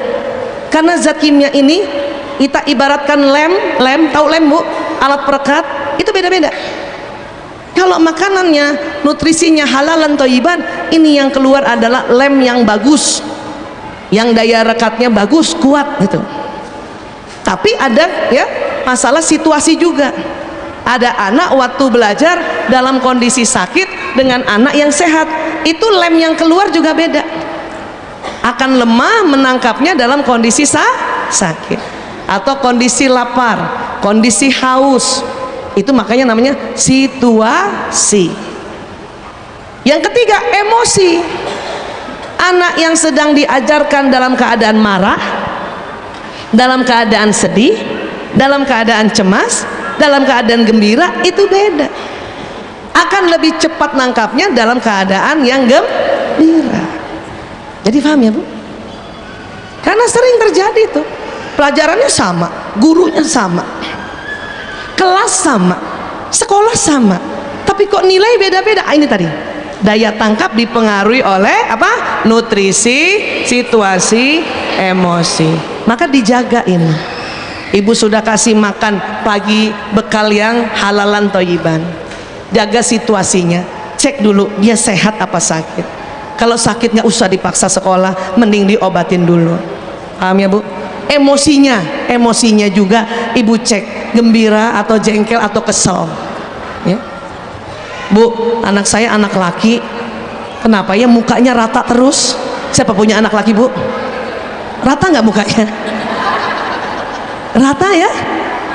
Karena zat kimia ini kita ibaratkan lem, tahu lem Bu? Alat perekat itu beda-beda. kalau makanannya nutrisinya halalan thayyiban, ini yang keluar adalah lem yang bagus, yang daya rekatnya bagus, kuat gitu. Tapi ada ya masalah situasi juga. Ada anak waktu belajar dalam kondisi sakit dengan anak yang sehat, itu lem yang keluar juga beda, akan lemah menangkapnya dalam kondisi sakit atau kondisi lapar, kondisi haus. Itu makanya namanya situasi. Yang ketiga, emosi. Anak yang sedang diajarkan dalam keadaan marah, dalam keadaan sedih, dalam keadaan cemas, dalam keadaan gembira, itu beda. Akan lebih cepat nangkapnya dalam keadaan yang gembira. Jadi paham ya Bu? Karena sering terjadi tuh, pelajarannya sama, gurunya sama, kelas sama, sekolah sama, tapi kok nilai beda-beda. Ini tadi daya tangkap dipengaruhi oleh apa? Nutrisi, situasi, emosi. Maka dijagain. Ibu sudah kasih makan pagi bekal yang halalan thayyiban, jaga situasinya, cek dulu dia sehat apa sakit. Kalau sakit nggak usah dipaksa sekolah, mending diobatin dulu. Paham ya Bu? Emosinya juga ibu cek, gembira atau jengkel atau kesel ya. Bu, anak saya anak laki, kenapa ya mukanya rata terus? Siapa punya anak laki Bu? Rata nggak mukanya? Rata ya?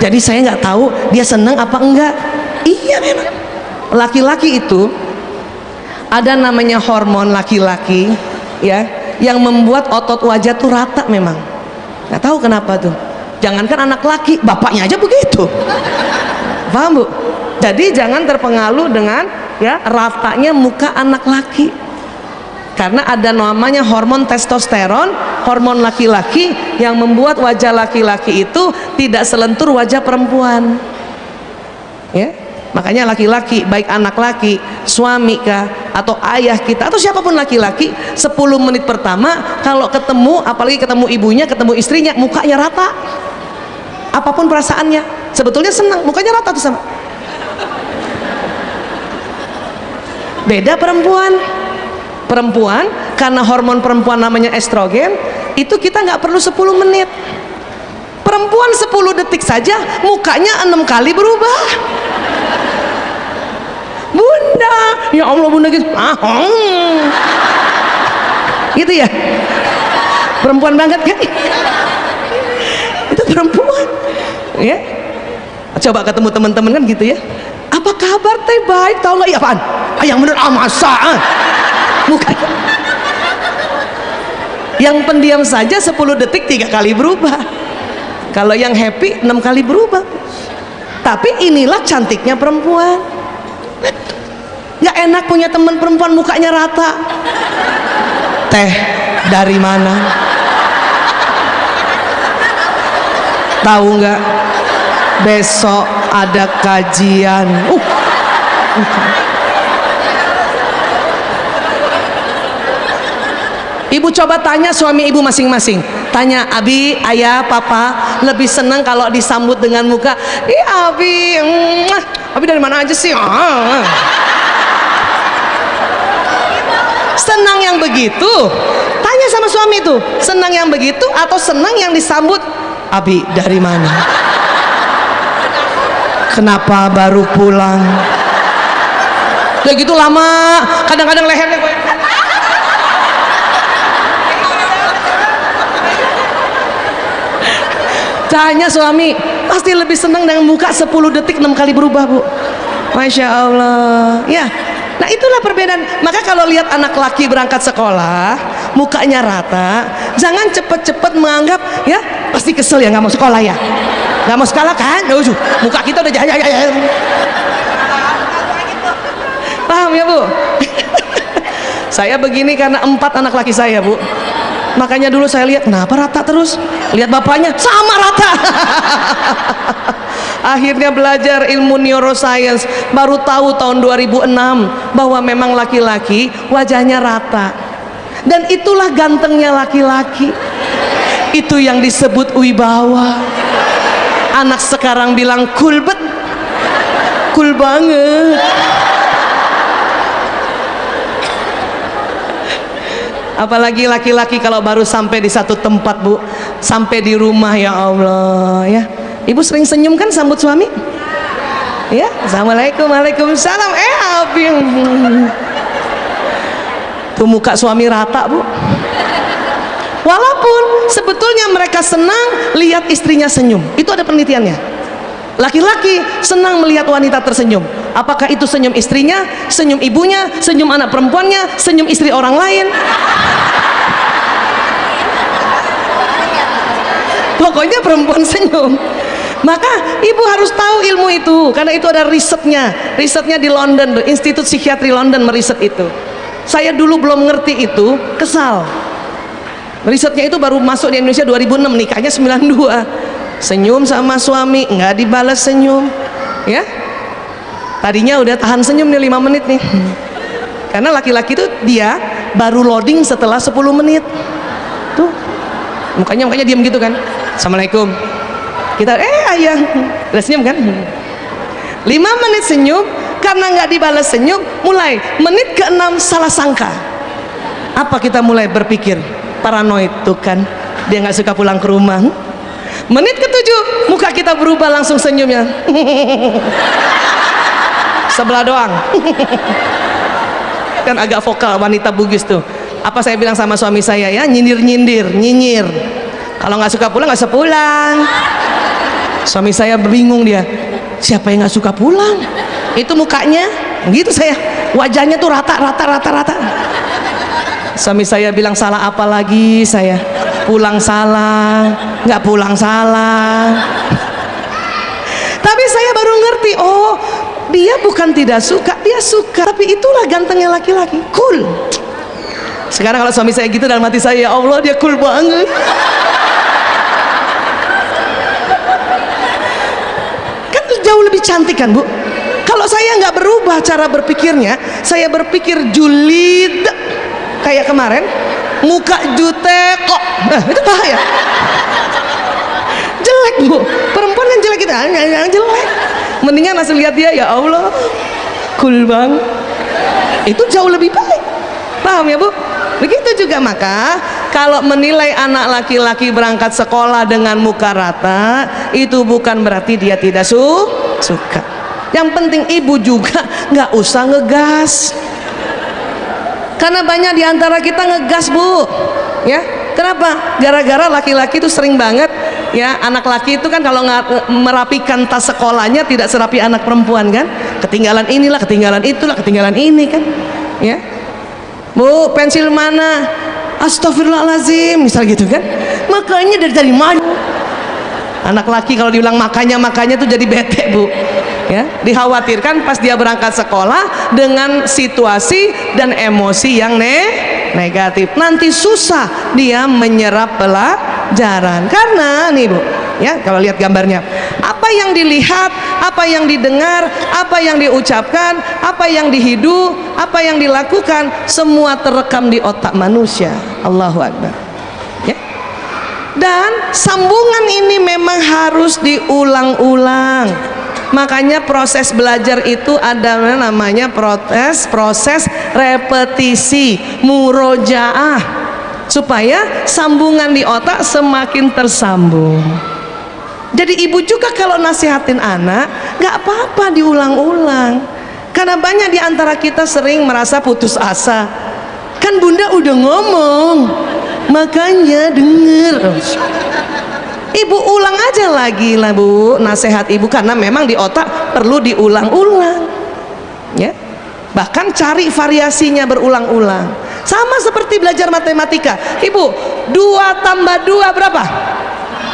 Jadi saya nggak tahu dia seneng apa enggak. Iya memang. Laki-laki itu ada namanya hormon laki-laki ya, yang membuat otot wajah tuh rata memang. Nggak tahu kenapa tuh. Jangankan anak laki, bapaknya aja begitu. Paham Bu? Jadi jangan terpengaruh dengan ya ratanya muka anak laki, karena ada namanya hormon testosteron, hormon laki-laki yang membuat wajah laki-laki itu tidak selentur wajah perempuan ya. Makanya laki-laki, baik anak laki, suami kah, atau ayah kita, atau siapapun laki-laki, 10 menit pertama kalau ketemu, apalagi ketemu ibunya, ketemu istrinya, mukanya rata. Apapun perasaannya, sebetulnya senang, mukanya rata tuh sama. Beda perempuan karena hormon perempuan namanya estrogen, itu kita nggak perlu 10 menit. Perempuan 10 detik saja mukanya 6 kali berubah. Bunda, ya Allah Bunda gitu, gitu ya, perempuan banget kan? Itu perempuan ya. Coba ketemu teman-teman kan gitu ya, apa kabar teh, baik, tahu nggak? Ya apaan? Yang bener masa mukanya. Yang pendiam saja 10 detik 3 kali berubah. Kalau yang happy 6 kali berubah. Tapi inilah cantiknya perempuan. Nggak enak punya teman perempuan mukanya rata. Teh dari mana? Tahu nggak? Besok ada kajian. Ibu coba tanya suami ibu masing-masing. Tanya, Abi, ayah, papa lebih senang kalau disambut dengan muka, ih Abi, Abi dari mana aja sih? Senang yang begitu? Tanya sama suami itu, senang yang begitu atau senang yang disambut, Abi dari mana? Kenapa baru pulang? Udah gitu lama, kadang-kadang lehernya gue. Tanya suami, pasti lebih senang dengan muka 10 detik 6 kali berubah Bu. Masya Allah ya. Nah itulah perbedaan. Maka kalau lihat anak laki berangkat sekolah mukanya rata, jangan cepet-cepet menganggap ya pasti kesel ya nggak mau sekolah ya, nggak mau sekolah kan, muka kita udah jaya. Paham ya Bu? Saya begini karena 4 anak laki saya Bu. Makanya dulu saya lihat kenapa rata terus, lihat bapaknya sama rata. Akhirnya belajar ilmu neuroscience, baru tahu tahun 2006 bahwa memang laki-laki wajahnya rata, dan itulah gantengnya laki-laki. Itu yang disebut wibawa. Anak sekarang bilang cool banget. Apalagi laki-laki kalau baru sampai di satu tempat, Bu, sampai di rumah, ya Allah ya. Ibu sering senyum kan sambut suami? Ya, assalamualaikum, waalaikumsalam. Abi, tuh muka suami rata, Bu. Walaupun sebetulnya mereka senang lihat istrinya senyum, itu ada penelitiannya. Laki-laki senang melihat wanita tersenyum. Apakah itu senyum istrinya, senyum ibunya, senyum anak perempuannya, senyum istri orang lain? Pokoknya perempuan senyum. Maka ibu harus tahu ilmu itu, karena itu ada risetnya di London, Institut Psikiatri London meriset itu. Saya dulu belum ngerti itu, kesal. Risetnya itu baru masuk di Indonesia 2006, nikahnya 92. Senyum sama suami, nggak dibalas senyum, ya. Tadinya udah tahan senyum nih 5 menit nih, karena laki-laki itu dia baru loading setelah 10 menit. Tuh, mukanya diam gitu kan. Assalamualaikum. Kita ayah, udah senyum kan? 5 menit senyum, karena nggak dibalas senyum, mulai menit ke-6 salah sangka. Apa kita mulai berpikir? Paranoid tuh kan, dia nggak suka pulang ke rumah. Menit ke-7 muka kita berubah, langsung senyumnya sebelah doang. Kan agak vokal wanita Bugis tuh. Apa saya bilang sama suami saya ya, nyinyir. Kalau nggak suka pulang, nggak usah pulang. Suami saya bingung, dia siapa yang nggak suka pulang? Itu mukanya gitu, saya wajahnya tuh rata. Suami saya bilang, salah apa lagi saya? Pulang salah, nggak pulang salah. Tapi saya baru ngerti, oh dia bukan tidak suka, dia suka. Tapi itulah gantengnya laki-laki, cool. Sekarang kalau suami saya gitu dalam hati saya, ya Allah dia cool banget. Kan jauh lebih cantik kan, Bu? Kalau saya nggak berubah cara berpikirnya, saya berpikir julid kayak kemarin, muka jutek kok, nah, itu bahaya. Jelek, Bu, perempuan kan jelek, kita jelek. Mendingan langsung lihat dia, ya Allah cool bang, itu jauh lebih baik. Paham ya, Bu? Begitu juga, maka kalau menilai anak laki-laki berangkat sekolah dengan muka rata, itu bukan berarti dia tidak suka. Yang penting ibu juga nggak usah ngegas, karena banyak diantara kita ngegas, Bu, ya. Kenapa? Gara-gara laki-laki itu sering banget, ya, anak laki itu kan kalau merapikan tas sekolahnya tidak serapi anak perempuan kan, ketinggalan inilah, ketinggalan itulah, ketinggalan ini kan, ya. Bu, pensil mana? Astagfirullahaladzim, misal gitu kan. Makanya dari mana? Anak laki kalau diulang makanya tuh jadi bete, Bu, ya. Dikhawatirkan pas dia berangkat sekolah dengan situasi dan emosi yang negatif, nanti susah dia menyerap pelajaran. Karena nih, Bu, ya, kalau lihat gambarnya, apa yang dilihat, apa yang didengar, apa yang diucapkan, apa yang dihidu, apa yang dilakukan, semua terekam di otak manusia. Allahu Akbar, ya. Dan sambungan ini memang harus diulang-ulang. Makanya proses belajar itu ada namanya proses repetisi, murojaah, supaya sambungan di otak semakin tersambung. Jadi ibu juga kalau nasihatin anak nggak apa-apa diulang-ulang, karena banyak di antara kita sering merasa putus asa. Kan bunda udah ngomong, makanya denger. Ibu ulang aja lagi lah, Bu, nasihat ibu, karena memang di otak perlu diulang-ulang, ya. Bahkan cari variasinya berulang-ulang. Sama seperti belajar matematika. Ibu, 2 tambah 2 berapa?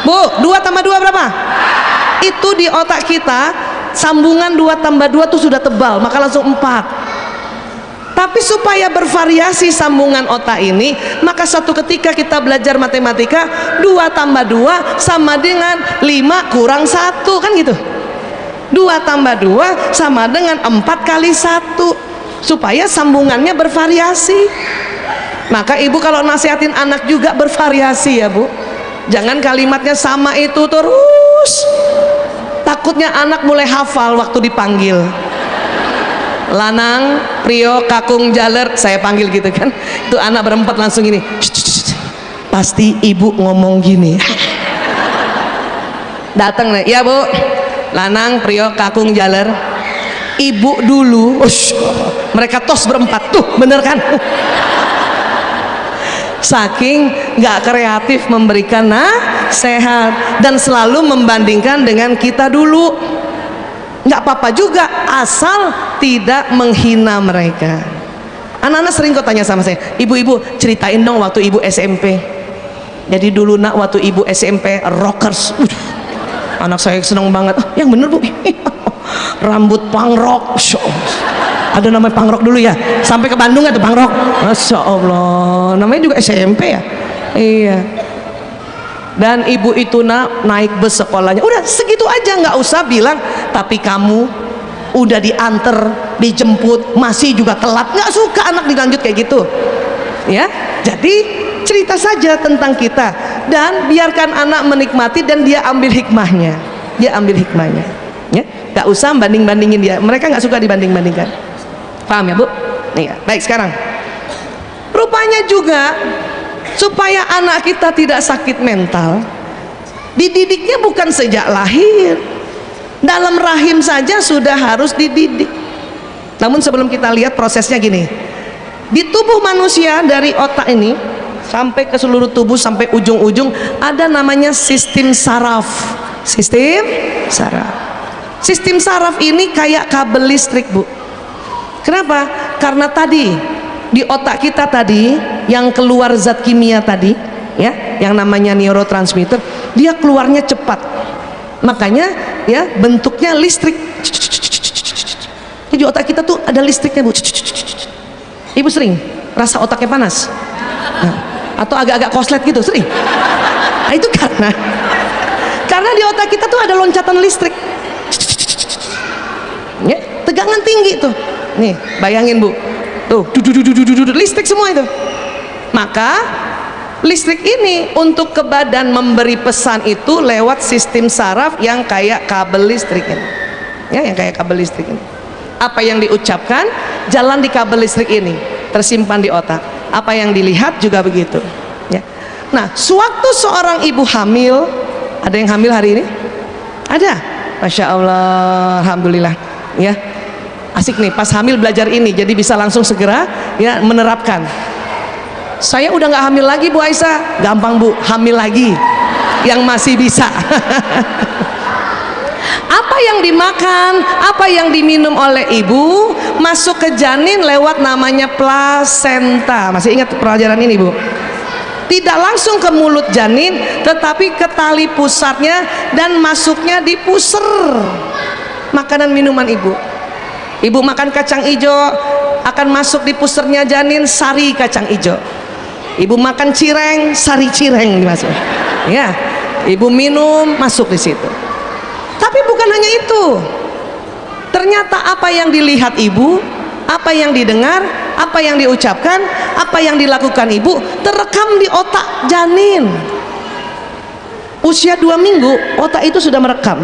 Bu, 2 tambah 2 berapa? Itu di otak kita sambungan 2 tambah 2 tuh sudah tebal, maka langsung 4. Tapi supaya bervariasi sambungan otak ini, maka suatu ketika kita belajar matematika, 2 tambah 2 sama dengan 5 kurang 1, kan gitu. 2 tambah 2 sama dengan 4 kali 1, supaya sambungannya bervariasi. Maka ibu kalau nasihatin anak juga bervariasi, ya, Bu. Jangan kalimatnya sama itu terus, takutnya anak mulai hafal waktu dipanggil. lanang prio kakung jaler, saya panggil gitu kan, itu anak berempat langsung gini, pasti ibu ngomong gini. Datang nih, ya bu, lanang prio kakung jaler, ibu dulu. Mereka tos berempat tuh, bener kan? Saking nggak kreatif memberikan nasihat dan selalu membandingkan dengan kita dulu. Nggak apa-apa juga asal tidak menghina mereka. Anak-anak sering kok tanya sama saya, ibu-ibu ceritain dong waktu ibu SMP. Jadi dulu nak waktu ibu SMP rockers. Anak saya seneng banget. Yang bener bu, rambut punk rock. Ada namanya punk rock dulu ya, sampai ke Bandung ya tuh punk rock. Masya Allah, namanya juga SMP ya. Iya. Dan ibu itu naik bus sekolahnya, udah segitu aja, nggak usah bilang tapi kamu udah diantar, dijemput, masih juga telat. Nggak suka anak dilanjut kayak gitu ya. Jadi cerita saja tentang kita dan biarkan anak menikmati dan dia ambil hikmahnya, ya, nggak usah banding-bandingin dia, mereka nggak suka dibanding-bandingkan. Paham ya bu? Nih ya. Baik, sekarang rupanya juga supaya anak kita tidak sakit mental, dididiknya bukan sejak lahir, dalam rahim saja sudah harus dididik. Namun sebelum kita lihat prosesnya gini, di tubuh manusia dari otak ini sampai ke seluruh tubuh sampai ujung-ujung ada namanya sistem saraf. Sistem saraf ini kayak kabel listrik bu. Kenapa? Karena tadi di otak kita tadi yang keluar zat kimia tadi ya, yang namanya neurotransmitter, dia keluarnya cepat, makanya ya bentuknya listrik. Jadi otak kita tuh ada listriknya bu. Ibu sering rasa otaknya panas atau agak-agak koslet gitu, sering? Nah, itu karena di otak kita tuh ada loncatan listrik ya, tegangan tinggi tuh. Nih bayangin bu, tuh listrik semua itu. Maka listrik ini untuk ke badan memberi pesan itu lewat sistem saraf yang kayak kabel listrik ini ya, yang kayak kabel listrik ini. Apa yang diucapkan jalan di kabel listrik ini, tersimpan di otak. Apa yang dilihat juga begitu ya. Nah, sewaktu seorang ibu hamil, ada yang hamil hari ini? Ada? Masya Allah, alhamdulillah ya. Asik nih pas hamil belajar ini, jadi bisa langsung segera ya menerapkan. Saya udah nggak hamil lagi Bu Aisyah, gampang bu, hamil lagi yang masih bisa. Apa yang dimakan, apa yang diminum oleh ibu masuk ke janin lewat namanya plasenta. Masih ingat pelajaran ini bu? Tidak langsung ke mulut janin, tetapi ke tali pusatnya dan masuknya di puser makanan minuman ibu. Ibu makan kacang hijau akan masuk di pusernya janin sari kacang hijau. Ibu makan cireng, sari cireng dimasuk. Ya, ibu minum masuk di situ. Tapi bukan hanya itu. Ternyata apa yang dilihat ibu, apa yang didengar, apa yang diucapkan, apa yang dilakukan ibu terekam di otak janin. Usia 2 minggu otak itu sudah merekam.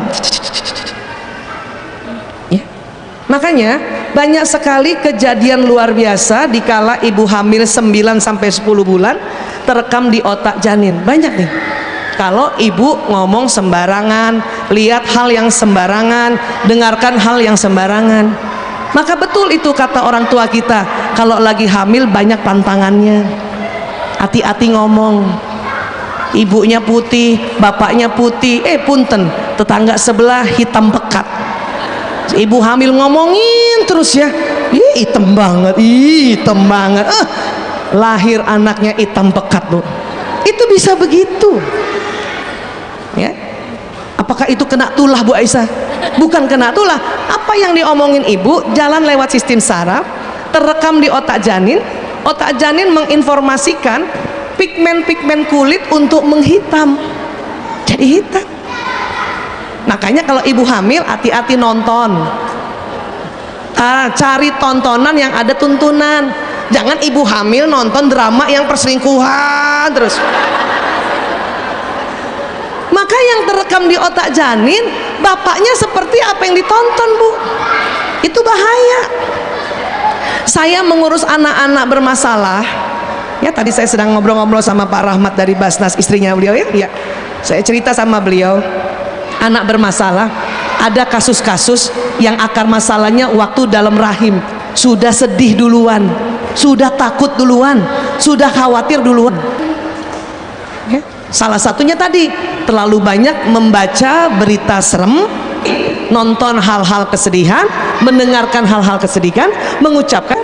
Makanya banyak sekali kejadian luar biasa dikala ibu hamil 9 sampai 10 bulan terekam di otak janin. Banyak nih. Kalau ibu ngomong sembarangan, lihat hal yang sembarangan, dengarkan hal yang sembarangan. Maka betul itu kata orang tua kita, kalau lagi hamil banyak pantangannya. Hati-hati ngomong. Ibunya putih, bapaknya putih, punten, tetangga sebelah hitam pekat. Ibu hamil ngomongin terus ya, hitam banget, lahir anaknya hitam pekat bu. Itu bisa begitu ya. Apakah itu kena tulah Bu Aisyah? Bukan kena tulah. Apa yang diomongin ibu jalan lewat sistem saraf, terekam di otak janin. Otak janin menginformasikan pigmen-pigmen kulit untuk menghitam, jadi hitam. Makanya kalau ibu hamil hati-hati nonton, cari tontonan yang ada tuntunan. Jangan ibu hamil nonton drama yang perselingkuhan terus. Maka yang terekam di otak janin, bapaknya seperti apa yang ditonton bu. Itu bahaya. Saya mengurus anak-anak bermasalah ya, tadi saya sedang ngobrol-ngobrol sama Pak Rahmat dari Basnas, istrinya beliau ya, saya cerita sama beliau, anak bermasalah, ada kasus-kasus yang akar masalahnya waktu dalam rahim, sudah sedih duluan, sudah takut duluan, sudah khawatir duluan ya. Salah satunya tadi terlalu banyak membaca berita serem, nonton hal-hal kesedihan, mendengarkan hal-hal kesedihan, mengucapkan.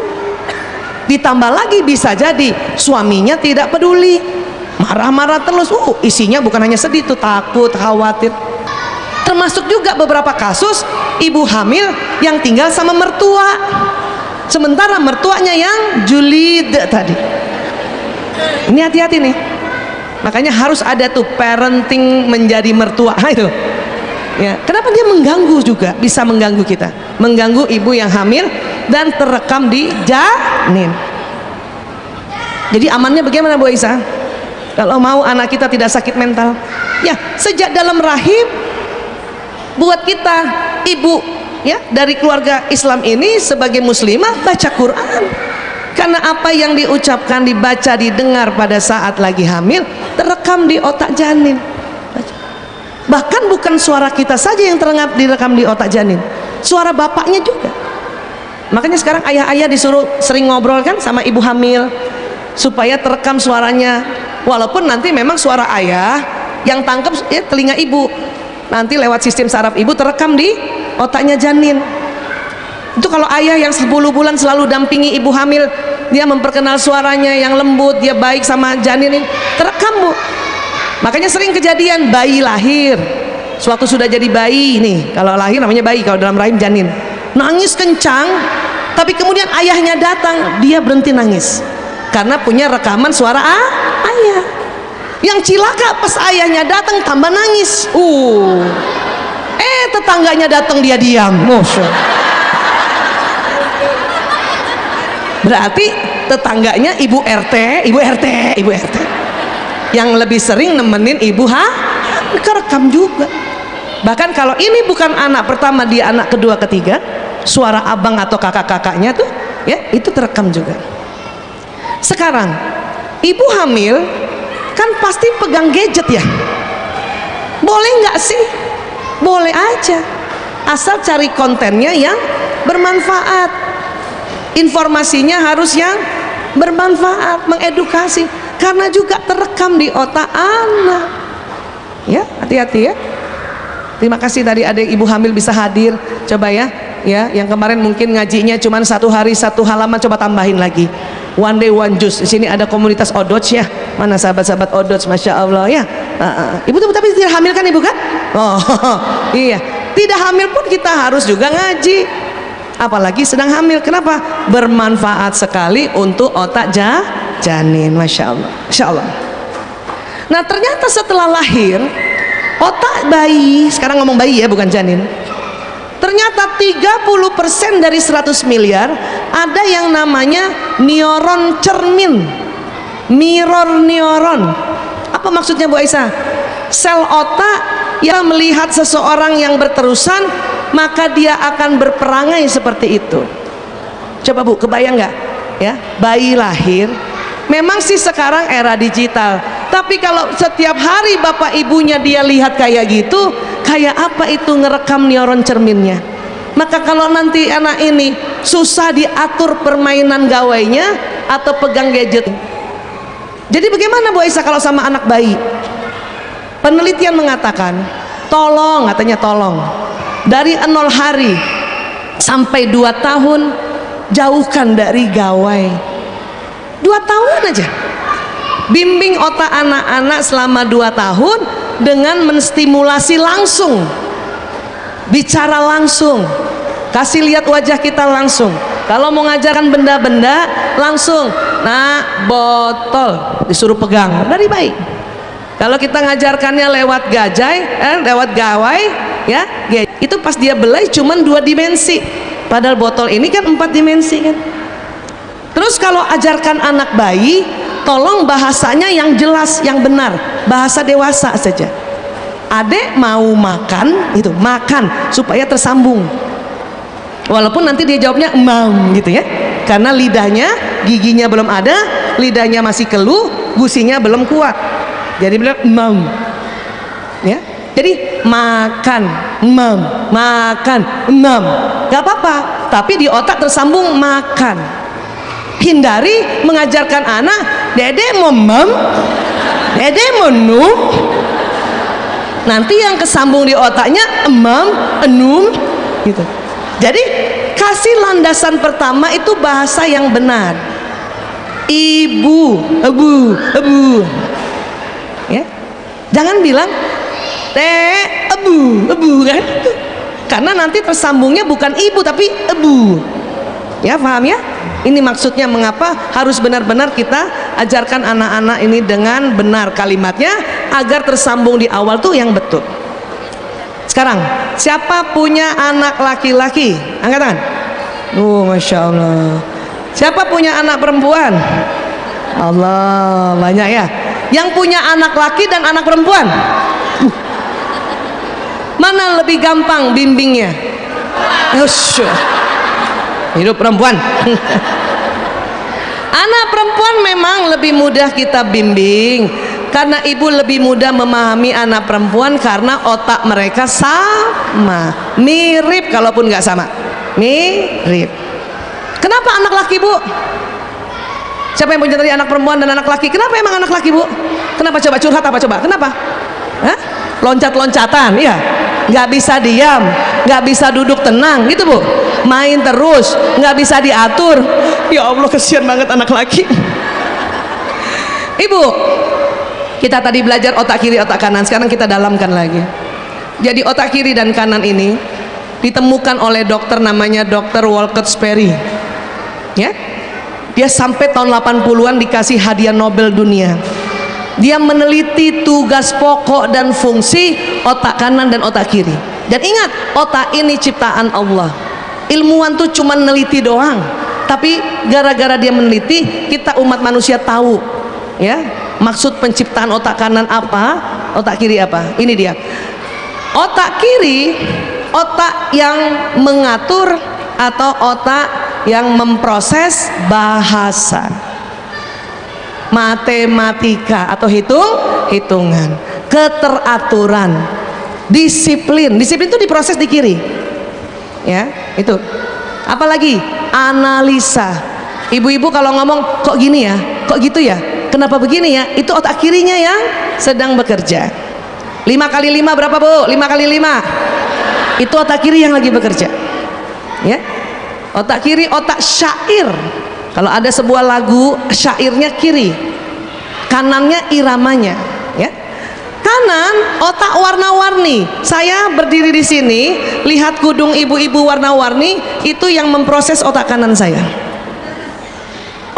Ditambah lagi bisa jadi suaminya tidak peduli, marah-marah terus, isinya bukan hanya sedih tuh, takut, khawatir. Termasuk juga beberapa kasus ibu hamil yang tinggal sama mertua, sementara mertuanya yang julid tadi. Ini hati-hati nih, makanya harus ada tuh parenting menjadi mertua itu ya. Kenapa dia mengganggu juga, bisa mengganggu kita, mengganggu ibu yang hamil dan terekam di janin. Jadi amannya bagaimana Bu Aisyah? Kalau mau anak kita tidak sakit mental ya, sejak dalam rahim, buat kita ibu ya dari keluarga Islam ini sebagai muslimah baca Quran, karena apa yang diucapkan, dibaca, didengar pada saat lagi hamil terekam di otak janin. Bahkan bukan suara kita saja yang direkam di otak janin, suara bapaknya juga. Makanya sekarang ayah-ayah disuruh sering ngobrol kan sama ibu hamil supaya terekam suaranya, walaupun nanti memang suara ayah yang tangkap ya telinga ibu, nanti lewat sistem saraf ibu terekam di otaknya janin. Itu kalau ayah yang 10 bulan selalu dampingi ibu hamil, dia memperkenal suaranya yang lembut, dia baik sama janin ini, terekam Bu. Makanya sering kejadian bayi lahir, suatu sudah jadi bayi nih, kalau lahir namanya bayi, kalau dalam rahim janin, nangis kencang, tapi kemudian ayahnya datang, dia berhenti nangis karena punya rekaman suara ayah. Yang cilaka pas ayahnya datang tambah nangis. Tetangganya datang dia diam. Berarti tetangganya ibu RT yang lebih sering nemenin ibu kerekam juga. Bahkan kalau ini bukan anak pertama, dia anak kedua ketiga, suara abang atau kakak-kakaknya tuh ya itu terekam juga. Sekarang ibu hamil kan pasti pegang gadget ya, boleh nggak sih? Boleh aja, asal cari kontennya yang bermanfaat, informasinya harus yang bermanfaat, mengedukasi, karena juga terekam di otak anak ya. Hati-hati ya. Terima kasih tadi adik ibu hamil bisa hadir. Coba ya, yang kemarin mungkin ngajinya cuma 1 hari 1 halaman, coba tambahin lagi. One day one juice. Di sini ada komunitas Odots ya. Mana sahabat-sahabat Odots, masya Allah ya. Ibu tuh tapi tidak hamil kan ibu kan? Oh iya. Tidak hamil pun kita harus juga ngaji. Apalagi sedang hamil. Kenapa? Bermanfaat sekali untuk otak janin, masya Allah. Masya Allah. Nah ternyata setelah lahir, otak bayi, sekarang ngomong bayi ya bukan janin, ternyata 30% dari 100 miliar ada yang namanya neuron cermin, mirror neuron. Apa maksudnya Bu Aisyah? Sel otak yang melihat seseorang yang berterusan, maka dia akan berperangai seperti itu. Coba Bu, kebayang nggak ya, bayi lahir, memang sih sekarang era digital, tapi kalau setiap hari bapak ibunya dia lihat kayak gitu, kayak apa itu ngerekam neuron cerminnya. Maka kalau nanti anak ini susah diatur permainan gawainya atau pegang gadget, jadi bagaimana Bu Aisyah kalau sama anak bayi? Penelitian mengatakan, tolong, katanya tolong, dari 0 hari sampai 2 tahun jauhkan dari gawai. 2 tahun aja bimbing otak anak-anak selama 2 tahun dengan menstimulasi langsung, bicara langsung, kasih lihat wajah kita langsung. Kalau mau ngajarkan benda-benda langsung, nah botol disuruh pegang dari bayi. Kalau kita ngajarkannya lewat lewat gawai ya, itu pas dia belai cuman 2 dimensi, padahal botol ini kan 4 dimensi kan. Terus kalau ajarkan anak bayi, tolong bahasanya yang jelas, yang benar, bahasa dewasa saja. Adek mau makan, itu makan supaya tersambung. Walaupun nanti dia jawabnya mam gitu ya. karena lidahnya, giginya belum ada, lidahnya masih keluh, gusinya belum kuat. Jadi bilang mam, ya. Jadi makan, mam, makan, mam, gak apa-apa. Tapi di otak tersambung makan. Hindari mengajarkan anak, dede mau mam, dede mau num. Nanti yang kesambung di otaknya emam, enum, gitu. Jadi kasih landasan pertama itu bahasa yang benar. Ibu, ebu, ya. Jangan bilang ebu kan, karena nanti tersambungnya bukan ibu tapi ebu, ya, paham ya? Ini maksudnya mengapa harus benar-benar kita ajarkan anak-anak ini dengan benar kalimatnya agar tersambung di awal tuh yang betul. Sekarang siapa punya anak laki-laki? Angkat tangan. Masya Allah. Siapa punya anak perempuan? Allah, banyak ya. Yang punya anak laki dan anak perempuan, mana lebih gampang bimbingnya? Hidup perempuan. Anak perempuan memang lebih mudah kita bimbing karena ibu lebih mudah memahami anak perempuan karena otak mereka sama, mirip, kalaupun nggak sama, mirip. Kenapa anak laki, Bu? Siapa yang punya tadi anak perempuan dan anak laki? Kenapa emang anak laki, Bu? Kenapa? Coba curhat apa coba? Kenapa? Hah? Loncat-loncatan, iya. Nggak bisa diam, nggak bisa duduk tenang, gitu, Bu. Main terus, nggak bisa diatur. Ya Allah, kesian banget anak laki. Ibu, kita tadi belajar otak kiri, otak kanan. Sekarang kita dalamkan lagi. Jadi otak kiri dan kanan ini ditemukan oleh dokter namanya Dr. Walcott Sperry, ya. Dia sampai tahun 80-an dikasih hadiah Nobel dunia. Dia meneliti tugas pokok dan fungsi otak kanan dan otak kiri. Dan ingat, otak ini ciptaan Allah. Ilmuwan tuh cuma neliti doang, tapi gara-gara dia meneliti, kita umat manusia tahu, ya, maksud penciptaan otak kanan apa, otak kiri apa. Ini dia. Otak kiri, otak yang mengatur atau otak yang memproses bahasa, matematika atau hitungan, keteraturan, disiplin. Disiplin itu diproses di kiri, ya, itu. Apalagi analisa. Ibu-ibu kalau ngomong kok gini ya, kok gitu ya, kenapa begini ya, itu otak kirinya yang sedang bekerja. 5 kali 5 berapa, Bu? 5 kali 5 itu otak kiri yang lagi bekerja, ya. Otak kiri otak syair. Kalau ada sebuah lagu, syairnya kiri, kanannya iramanya, ya. Kanan otak warna-warni. Saya berdiri di sini lihat kudung ibu-ibu warna-warni, itu yang memproses otak kanan saya.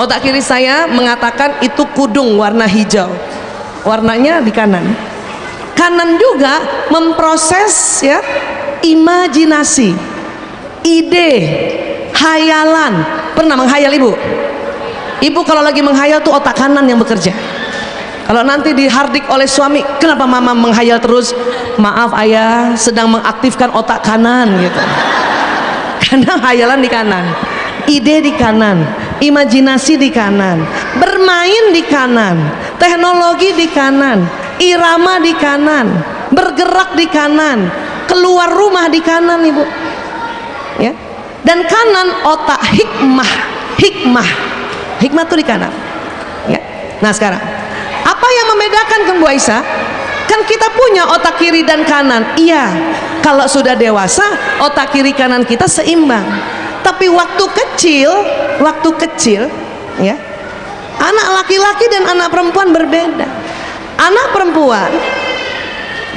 Otak kiri saya mengatakan itu kudung warna hijau, warnanya di kanan. Kanan juga memproses, ya, imajinasi, ide, hayalan. Pernah menghayal, Ibu? Ibu kalau lagi menghayal tuh otak kanan yang bekerja. Kalau nanti dihardik oleh suami, kenapa mama menghayal terus? Maaf ayah, sedang mengaktifkan otak kanan, gitu. Karena hayalan di kanan, ide di kanan, imajinasi di kanan, bermain di kanan, teknologi di kanan, irama di kanan, bergerak di kanan, keluar rumah di kanan, Ibu, ya. Dan kanan otak hikmah tuh di kanan, ya. Nah sekarang apa yang membedakan, kan Bu Aisyah? Kan kita punya otak kiri dan kanan, iya. Kalau sudah dewasa otak kiri kanan kita seimbang. Tapi waktu kecil, ya, anak laki-laki dan anak perempuan berbeda. Anak perempuan,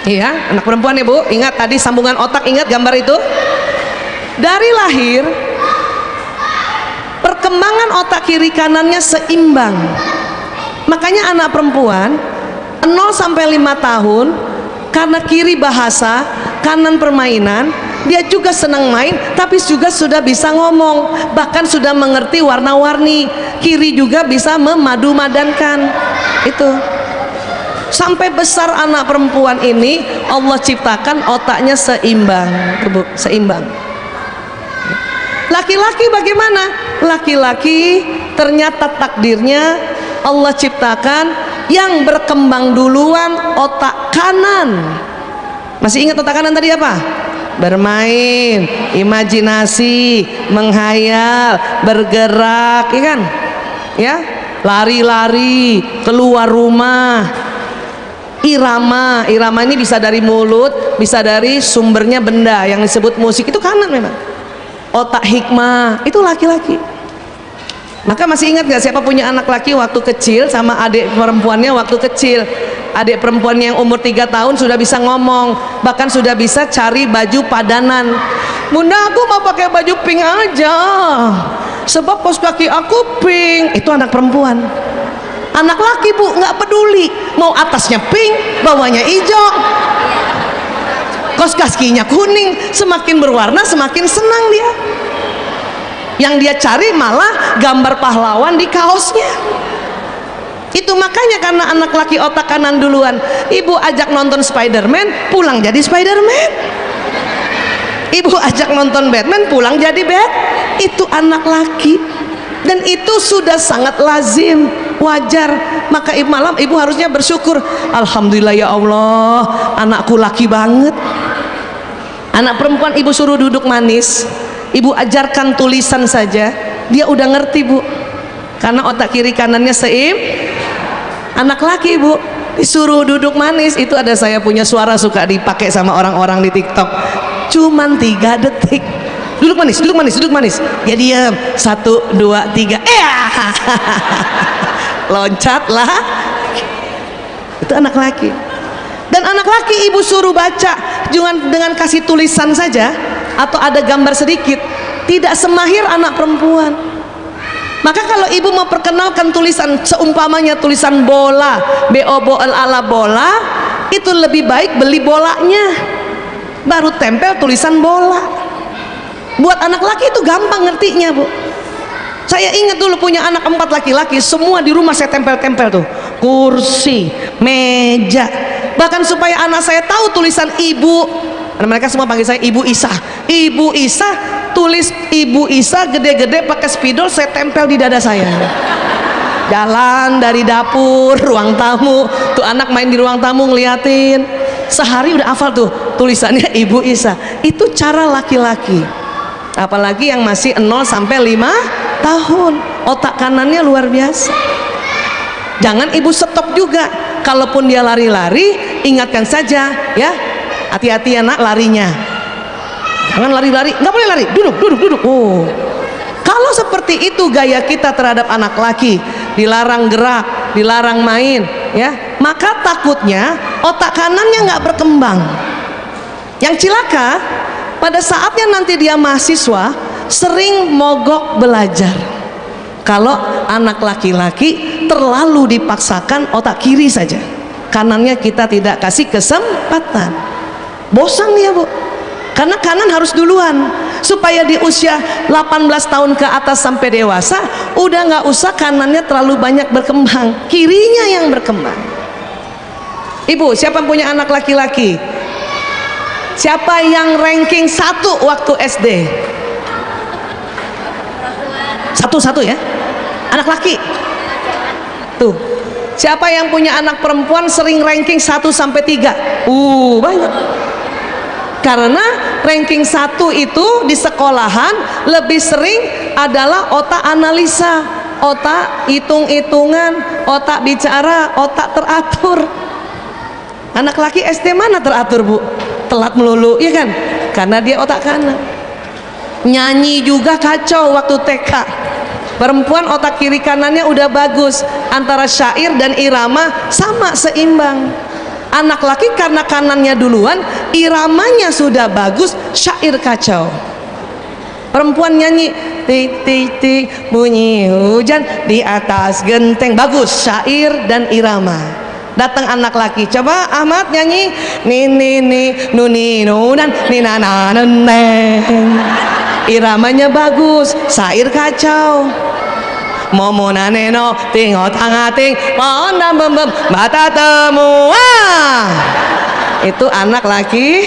iya, anak perempuan, Ibu, ingat tadi sambungan otak, ingat gambar itu. Dari lahir perkembangan otak kiri kanannya seimbang. Makanya anak perempuan 0 sampai 5 tahun karena kiri bahasa, kanan permainan, dia juga senang main, tapi juga sudah bisa ngomong, bahkan sudah mengerti warna-warni. Kiri juga bisa memadu-madankan. Itu. Sampai besar anak perempuan ini Allah ciptakan otaknya seimbang, seimbang. Laki-laki bagaimana? Laki-laki ternyata takdirnya Allah ciptakan yang berkembang duluan otak kanan. Masih ingat otak kanan tadi apa? Bermain, imajinasi, menghayal, bergerak, ya kan? Ya, lari-lari, keluar rumah. Irama ini bisa dari mulut, bisa dari sumbernya benda yang disebut musik, itu kanan memang. Otak hikmah itu laki-laki. Maka masih ingat gak siapa punya anak laki waktu kecil sama adik perempuannya waktu kecil? Adik perempuannya yang umur 3 tahun sudah bisa ngomong, bahkan sudah bisa cari baju padanan. Bunda, aku mau pakai baju pink aja sebab kaos kaki aku pink. Itu anak perempuan. Anak laki bu nggak peduli, mau atasnya pink, bawahnya hijau, kaos kakinya kuning, semakin berwarna semakin senang dia. Yang dia cari malah gambar pahlawan di kaosnya. Itu makanya karena anak laki otak kanan duluan, ibu ajak nonton Spiderman, pulang jadi Spiderman. Ibu ajak nonton Batman, pulang jadi Bat. Itu anak laki, dan itu sudah sangat lazim, wajar. Maka malam ibu harusnya bersyukur, alhamdulillah ya Allah, anakku laki banget. Anak perempuan ibu suruh duduk manis, ibu ajarkan tulisan saja, dia udah ngerti bu, karena otak kiri kanannya anak laki bu, disuruh duduk manis. Itu ada, saya punya suara suka dipakai sama orang-orang di TikTok, cuman 3 detik. Duduk manis, duduk manis, duduk manis. Ya diam, 1, 2, 3, loncatlah. Itu anak laki. Dan anak laki ibu suruh baca dengan kasih tulisan saja atau ada gambar sedikit, tidak semahir anak perempuan. Maka kalau ibu mau perkenalkan tulisan, seumpamanya tulisan bola, bola, bola, itu lebih baik beli bolanya, baru tempel tulisan bola. Buat anak laki itu gampang ngertinya bu. Saya ingat dulu punya anak 4 laki-laki, semua di rumah saya tempel-tempel tuh, kursi, meja. Bahkan supaya anak saya tahu tulisan ibu, dan mereka semua panggil saya Ibu Isa. Ibu Isa, tulis Ibu Isa gede-gede pakai spidol, saya tempel di dada saya. Jalan dari dapur, ruang tamu, tuh anak main di ruang tamu ngeliatin, sehari udah hafal tuh tulisannya Ibu Isa. Itu cara laki-laki, apalagi yang masih 0 sampai 5 tahun, otak kanannya luar biasa. Jangan ibu stop juga, kalaupun dia lari-lari, ingatkan saja ya, hati-hati ya nak larinya, jangan lari-lari, nggak boleh lari, duduk. Oh, kalau seperti itu gaya kita terhadap anak laki, dilarang gerak, dilarang main ya, maka takutnya otak kanannya nggak berkembang. Yang cilaka, pada saatnya nanti dia mahasiswa, sering mogok belajar. Kalau anak laki-laki terlalu dipaksakan otak kiri saja, kanannya kita tidak kasih kesempatan, bosan dia bu, karena kanan harus duluan, supaya di usia 18 tahun ke atas sampai dewasa udah nggak usah kanannya terlalu banyak berkembang, kirinya yang berkembang. Ibu, siapa punya anak laki-laki? Siapa yang ranking 1 waktu SD? Satu ya, anak laki tuh. Siapa yang punya anak perempuan sering ranking 1 sampai 3? Banyak. Karena ranking 1 itu di sekolahan lebih sering adalah otak analisa, otak hitung-hitungan, otak bicara, otak teratur. Anak laki SD mana teratur bu? Telat melulu ya kan, karena dia otak kanan. Nyanyi juga kacau waktu TK. Perempuan otak kiri kanannya udah bagus, antara syair dan irama sama seimbang. Anak laki karena kanannya duluan, iramanya sudah bagus, syair kacau. Perempuan nyanyi tik tik tik bunyi hujan di atas genteng, bagus syair dan irama. Datang anak laki, coba Ahmad nyanyi ni nuni nunan ni nana neng, iramanya bagus, syair kacau. Momona neno tingot angating mondam bem mata temu. Itu anak laki.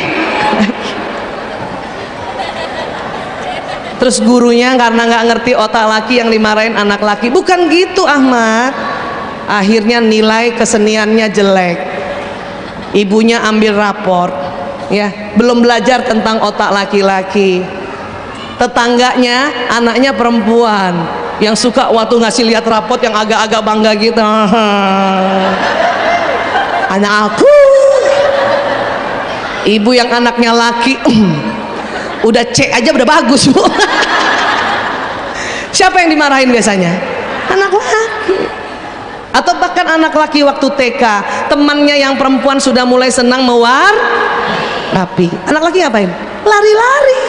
terus gurunya karena nggak ngerti otak laki yang dimarahin anak laki. Bukan gitu Ahmad. Akhirnya nilai keseniannya jelek, ibunya ambil raport, ya belum belajar tentang otak laki-laki. Tetangganya anaknya perempuan yang suka waktu ngasih lihat raport yang agak-agak bangga gitu. Anak aku. Ibu yang anaknya laki udah C aja udah bagus Bu. Siapa yang dimarahin biasanya? Anak laki. Atau bahkan anak laki waktu TK, temannya yang perempuan sudah mulai senang rapi. Anak laki ngapain? Lari-lari.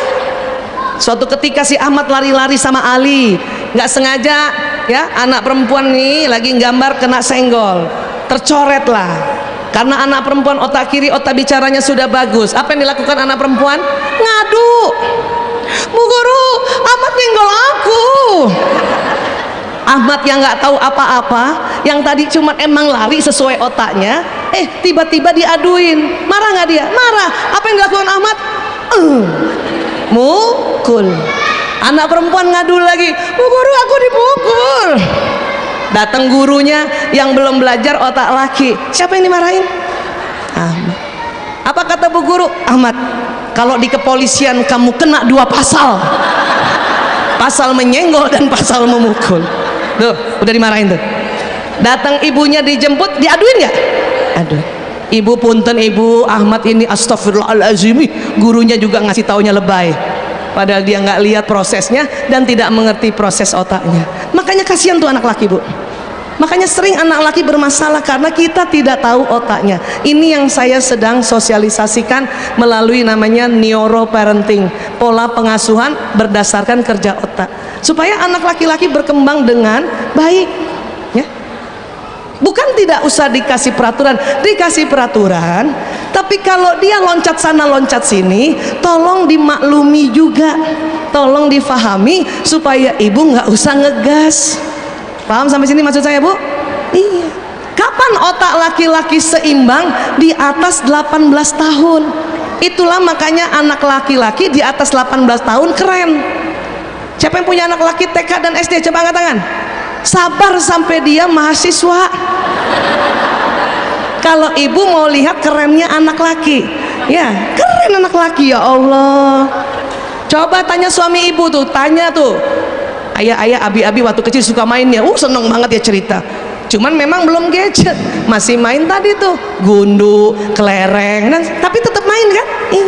Suatu ketika si Ahmad lari-lari sama Ali, nggak sengaja ya, anak perempuan nih lagi gambar kena senggol, tercoret lah. Karena anak perempuan otak kiri, otak bicaranya sudah bagus. Apa yang dilakukan anak perempuan? Ngadu. Bu guru, Ahmad nyenggol aku. Ahmad yang nggak tahu apa-apa, yang tadi cuma emang lari sesuai otaknya, tiba-tiba diaduin. Marah nggak dia? Marah. Apa yang dilakukan Ahmad? Mukul. Anak perempuan ngadu lagi, Bu guru aku dipukul. Datang gurunya yang belum belajar otak laki. Siapa yang dimarahin? Ahmad. Apa kata bu guru? Ahmad, kalau di kepolisian kamu kena 2 pasal. Pasal menyenggol dan pasal memukul. Tuh, udah dimarahin tuh. Datang ibunya dijemput, diaduin nggak? Aduh. Ibu punten ibu, Ahmad ini astagfirullahaladzim. Gurunya juga ngasih taunya lebay. Padahal dia nggak lihat prosesnya dan tidak mengerti proses otaknya. Makanya kasihan tuh anak laki Bu. Makanya sering anak laki bermasalah karena kita tidak tahu otaknya. Ini yang saya sedang sosialisasikan melalui namanya neuroparenting, pola pengasuhan berdasarkan kerja otak, supaya anak laki-laki berkembang dengan baik ya. Bukan tidak usah dikasih peraturan, dikasih peraturan, tapi kalau dia loncat sana loncat sini, tolong dimaklumi juga, tolong difahami supaya ibu nggak usah ngegas. Paham sampai sini maksud saya Bu? Iya. Kapan otak laki-laki seimbang? Di atas 18 tahun. Itulah makanya anak laki-laki di atas 18 tahun keren. Siapa yang punya anak laki TK dan SD? Coba angkat tangan. Sabar sampai dia mahasiswa. Kalau ibu mau lihat kerennya anak laki, ya keren anak laki ya Allah. Coba tanya suami ibu tuh, tanya tuh, ayah abi-abi waktu kecil suka main ya, seneng banget ya cerita. Cuman memang belum gadget, masih main tadi tuh gundu, kelereng, tapi tetap main kan? Iya.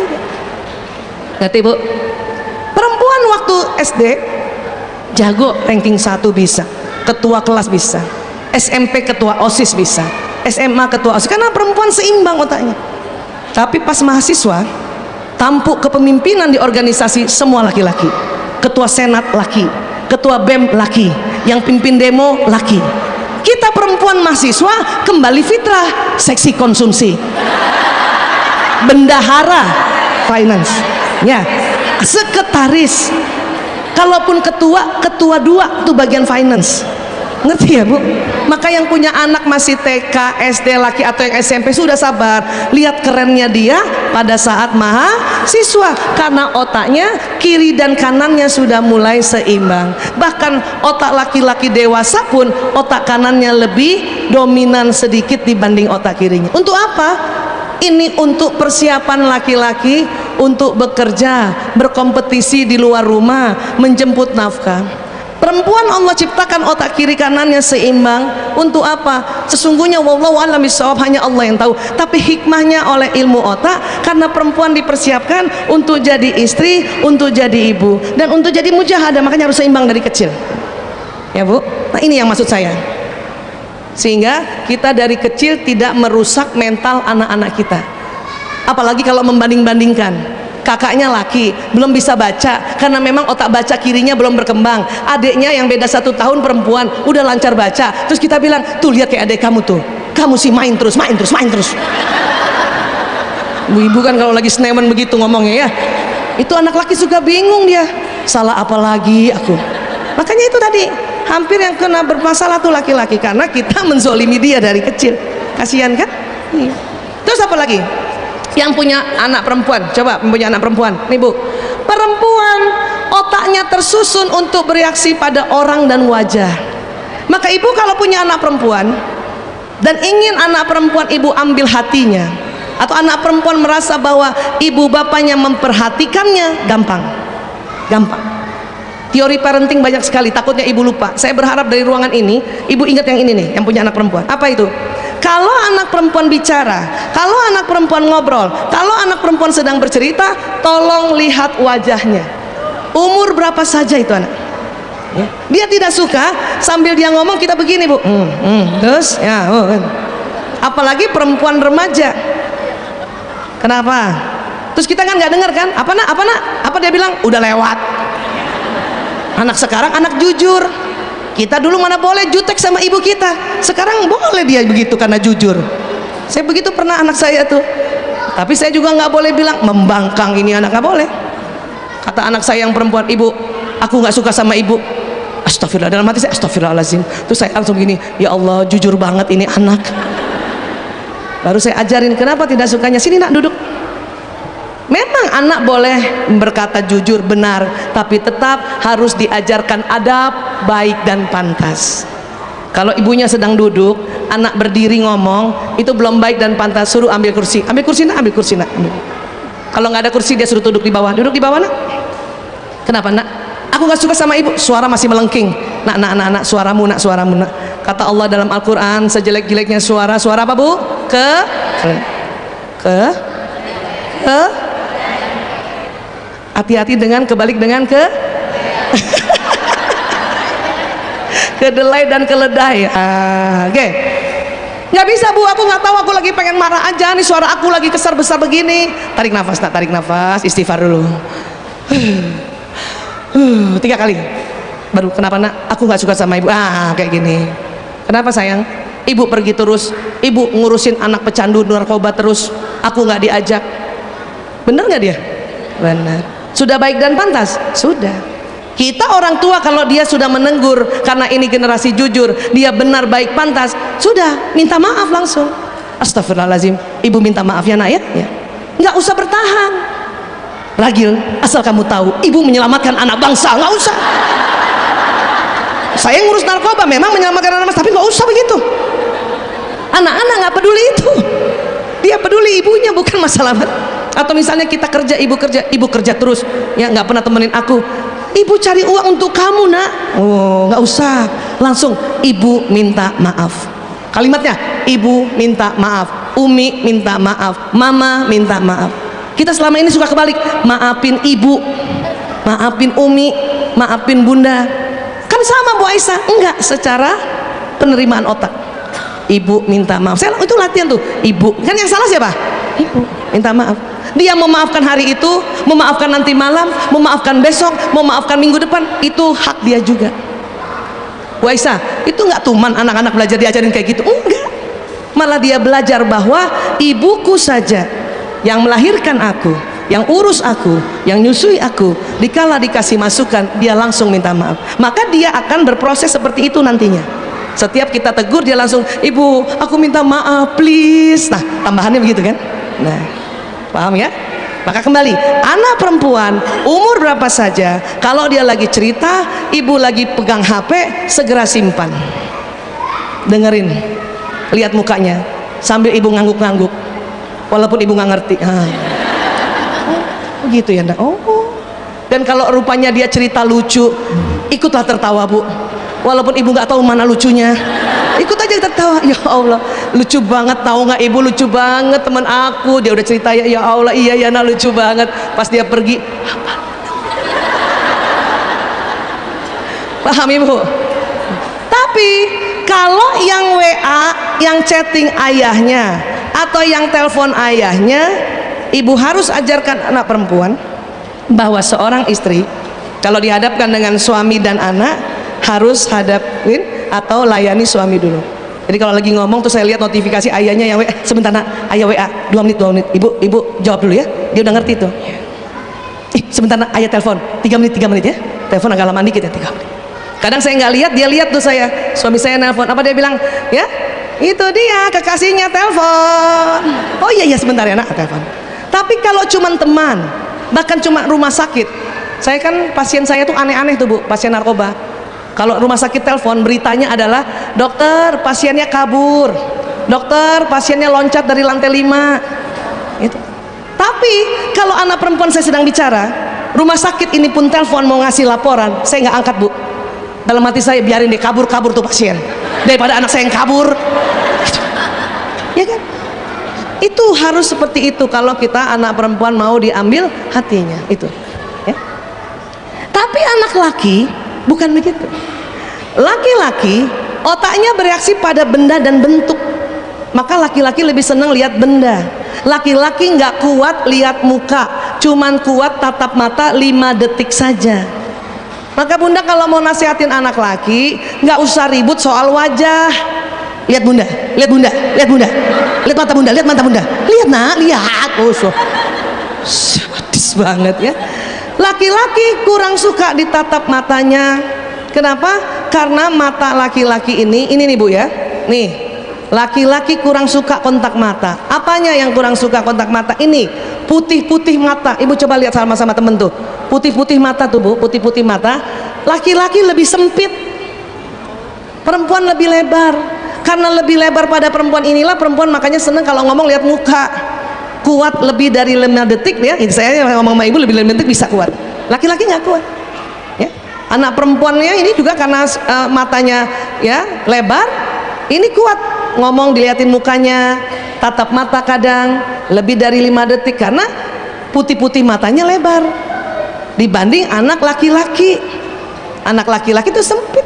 Ngerti Bu? Perempuan waktu SD jago, ranking 1 bisa, ketua kelas bisa, SMP ketua OSIS bisa, SMA ketua OSIS, karena perempuan seimbang otaknya. Tapi pas mahasiswa, tampuk kepemimpinan di organisasi semua laki-laki, ketua senat laki, ketua BEM laki, yang pimpin demo laki. Kita perempuan mahasiswa kembali fitrah, seksi konsumsi, bendahara finance ya, sekretaris, kalaupun ketua 2 itu bagian finance. Ngerti ya Bu? Maka yang punya anak masih TK, SD laki atau yang SMP sudah sabar, lihat kerennya dia pada saat mahasiswa, karena otaknya kiri dan kanannya sudah mulai seimbang. Bahkan otak laki-laki dewasa pun otak kanannya lebih dominan sedikit dibanding otak kirinya. Untuk apa? Ini untuk persiapan laki-laki untuk bekerja, berkompetisi di luar rumah, menjemput nafkah. Perempuan Allah ciptakan otak kiri kanannya seimbang. Untuk apa? Sesungguhnya wallahu a'lam bishawab, hanya Allah yang tahu. Tapi hikmahnya oleh ilmu otak, karena perempuan dipersiapkan untuk jadi istri, untuk jadi ibu, dan untuk jadi mujahadah. Makanya harus seimbang dari kecil ya Bu. Nah ini yang maksud saya, sehingga kita dari kecil tidak merusak mental anak-anak kita. Apalagi kalau membanding-bandingkan, kakaknya laki belum bisa baca karena memang otak baca kirinya belum berkembang, adiknya yang beda 1 tahun perempuan udah lancar baca, terus kita bilang tuh lihat kayak adik kamu tuh, kamu sih main terus. Ibu kan kalau lagi senewan begitu ngomongnya ya, itu anak laki suka bingung, dia salah apa lagi aku. Makanya itu tadi hampir yang kena bermasalah tuh laki-laki, karena kita menzolimi dia dari kecil. Kasihan kan? Terus apa lagi? Yang punya anak perempuan, coba punya anak perempuan nih Bu, perempuan otaknya tersusun untuk bereaksi pada orang dan wajah. Maka ibu kalau punya anak perempuan dan ingin anak perempuan ibu ambil hatinya, atau anak perempuan merasa bahwa ibu bapaknya memperhatikannya, gampang. Teori parenting banyak sekali, takutnya ibu lupa. Saya berharap dari ruangan ini ibu ingat yang ini nih, yang punya anak perempuan. Apa itu? Kalau anak perempuan bicara, kalau anak perempuan ngobrol, kalau anak perempuan sedang bercerita, tolong lihat wajahnya. Umur berapa saja itu anak, ya. Dia tidak suka sambil dia ngomong kita begini, bu, terus ya, apalagi perempuan remaja. Kenapa? Terus kita kan nggak dengar kan? Apa nak? Apa dia bilang? Udah lewat. Anak sekarang anak jujur. Kita dulu mana boleh jutek sama ibu kita, sekarang boleh dia begitu karena jujur. Saya begitu pernah anak saya tuh, tapi saya juga nggak boleh bilang membangkang ini anak, nggak boleh. Kata anak saya yang perempuan, ibu, aku nggak suka sama ibu. Astagfirullah, dalam hati saya astagfirullahaladzim. Terus saya langsung gini, ya Allah jujur banget ini anak. Baru saya ajarin kenapa tidak sukanya, sini nak duduk. Memang anak boleh berkata jujur benar, tapi tetap harus diajarkan adab baik dan pantas. Kalau ibunya sedang duduk, anak berdiri ngomong, itu belum baik dan pantas, suruh ambil kursi nak, ambil kursi nak. Kalau nggak ada kursi dia suruh duduk di bawah nak. Kenapa nak? Aku nggak suka sama ibu, suara masih melengking. Nak, suaramu nak. Kata Allah dalam Al-Quran, sejelek-jeleknya suara apa bu? Hati-hati dengan kebalik dengan kedelai dan keledai. Oke. Nggak bisa bu, aku nggak tahu, aku lagi pengen marah aja nih, suara aku lagi besar begini. Tarik nafas nak, tarik nafas, istighfar dulu. 3 kali. Baru kenapa nak? Aku nggak suka sama ibu. Kayak gini. Kenapa sayang? Ibu pergi terus, ibu ngurusin anak pecandu narkoba terus, aku nggak diajak. Bener nggak dia? Benar. Sudah baik dan pantas? Sudah. Kita orang tua kalau dia sudah menegur karena ini generasi jujur, dia benar baik pantas, sudah minta maaf langsung. Astagfirullahaladzim, ibu minta maaf ya nak ya. Nggak usah bertahan. Ragil, asal kamu tahu, ibu menyelamatkan anak bangsa, nggak usah. Saya ngurus narkoba memang menyelamatkan anak bangsa, tapi nggak usah begitu. Anak-anak nggak peduli itu, dia peduli ibunya, bukan masalah. Atau misalnya kita kerja, ibu kerja terus, ya nggak pernah temenin aku. Ibu cari uang untuk kamu nak. Oh nggak usah, langsung ibu minta maaf. Kalimatnya, ibu minta maaf, Umi minta maaf, Mama minta maaf. Kita selama ini suka kebalik, maafin ibu, maafin Umi, maafin Bunda. Kan sama Bu Aisyah, enggak, secara penerimaan otak. Ibu minta maaf. Saya itu latihan tuh, ibu. Kan yang salah siapa? Ibu minta maaf. Dia memaafkan hari itu, memaafkan nanti malam, memaafkan besok, memaafkan minggu depan, itu hak dia juga. Bu Aisyah, itu enggak tuman anak-anak belajar diajarin kayak gitu, enggak. Malah dia belajar bahwa ibuku saja yang melahirkan aku, yang urus aku, yang nyusui aku, dikala dikasih masukan, dia langsung minta maaf. Maka dia akan berproses seperti itu nantinya. Setiap kita tegur, dia langsung, ibu, aku minta maaf, please. Nah, tambahannya begitu kan? Nah, paham ya? Maka kembali, anak perempuan umur berapa saja, kalau dia lagi cerita, ibu lagi pegang HP, segera simpan, dengerin, lihat mukanya sambil ibu ngangguk-ngangguk, walaupun ibu nggak ngerti. Oh gitu ya nak. Oh, dan kalau rupanya dia cerita lucu, ikutlah tertawa bu, walaupun ibu nggak tahu mana lucunya, ikut aja tertawa. Ya Allah, lucu banget, tahu nggak ibu, lucu banget teman aku, dia udah cerita, ya Allah, iya ya nak, lucu banget. Pas dia pergi, apa? Paham ibu? Tapi kalau yang WA, yang chatting ayahnya atau yang telepon ayahnya, ibu harus ajarkan anak perempuan bahwa seorang istri kalau dihadapkan dengan suami dan anak harus hadapin atau layani suami dulu. Jadi kalau lagi ngomong tuh saya lihat notifikasi ayahnya yang WA, sebentar nak, ayah WA 2 menit, ibu jawab dulu ya, dia udah ngerti tuh. Sebentar nak, ayah telepon 3 menit ya, telepon agak lama dikit ya, 3 menit. Kadang saya nggak lihat, dia lihat tuh saya, suami saya nelpon, apa dia bilang ya, itu dia kekasihnya telepon. Oh iya sebentar ya nak, telepon. Tapi kalau cuma teman, bahkan cuma rumah sakit, Saya kan pasien saya tuh aneh-aneh tuh Bu, pasien narkoba. Kalau rumah sakit telepon beritanya adalah dokter pasiennya kabur, dokter pasiennya loncat dari lantai 5 itu. Tapi kalau anak perempuan saya sedang bicara, rumah sakit ini pun telepon mau ngasih laporan, saya nggak angkat Bu. Dalam hati saya, biarin dia kabur-kabur tuh pasien daripada anak saya yang kabur. Ya kan, itu harus seperti itu kalau kita anak perempuan mau diambil hatinya itu ya. Tapi anak laki bukan begitu. Laki-laki otaknya bereaksi pada benda dan bentuk, maka laki-laki lebih senang lihat benda. Laki-laki nggak kuat lihat muka, cuman kuat tatap mata 5 detik saja. Maka bunda kalau mau nasihatin anak laki, nggak usah ribut soal wajah. Lihat bunda, lihat bunda, lihat bunda, lihat mata bunda, lihat mata bunda, lihat nak, lihat. Oh, sadis banget ya. Laki-laki kurang suka ditatap matanya. Kenapa? Karena mata laki-laki ini nih Bu ya, nih laki-laki kurang suka kontak mata. Apanya yang kurang suka kontak mata? Ini putih-putih mata. Ibu coba lihat sama-sama temen tuh, putih-putih mata tuh Bu, putih-putih mata. Laki-laki lebih sempit, perempuan lebih lebar. Karena lebih lebar pada perempuan inilah perempuan makanya seneng kalau ngomong lihat muka. Kuat lebih dari 5 detik ya. Saya ngomong sama ibu lebih dari 5 detik bisa kuat. Laki-laki nggak kuat. Ya. Anak perempuannya ini juga karena matanya ya lebar, ini kuat ngomong dilihatin mukanya, tatap mata kadang lebih dari 5 detik karena putih-putih matanya lebar. Dibanding anak laki-laki. Anak laki-laki itu sempit.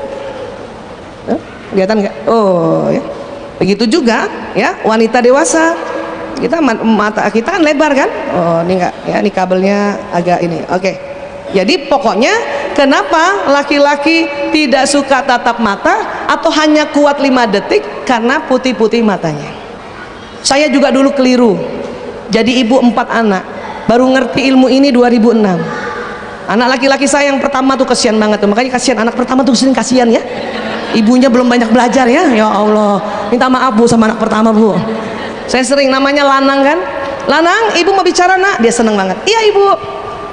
Kelihatan nggak? Oh ya. Begitu juga ya wanita dewasa. Kita mata kita kan lebar kan? Oh ini enggak ya, ini kabelnya agak ini. Oke. Jadi pokoknya kenapa laki-laki tidak suka tatap mata atau hanya kuat 5 detik? Karena putih-putih matanya. Saya juga dulu keliru. Jadi ibu 4 anak, baru ngerti ilmu ini 2006. Anak laki-laki saya yang pertama tuh kasihan banget tuh. Makanya kasihan anak pertama tuh sering kasihan ya. Ibunya belum banyak belajar ya. Ya Allah. Minta maaf Bu sama anak pertama Bu. Saya sering namanya Lanang kan. Lanang, ibu mau bicara nak? Dia seneng banget. Iya ibu.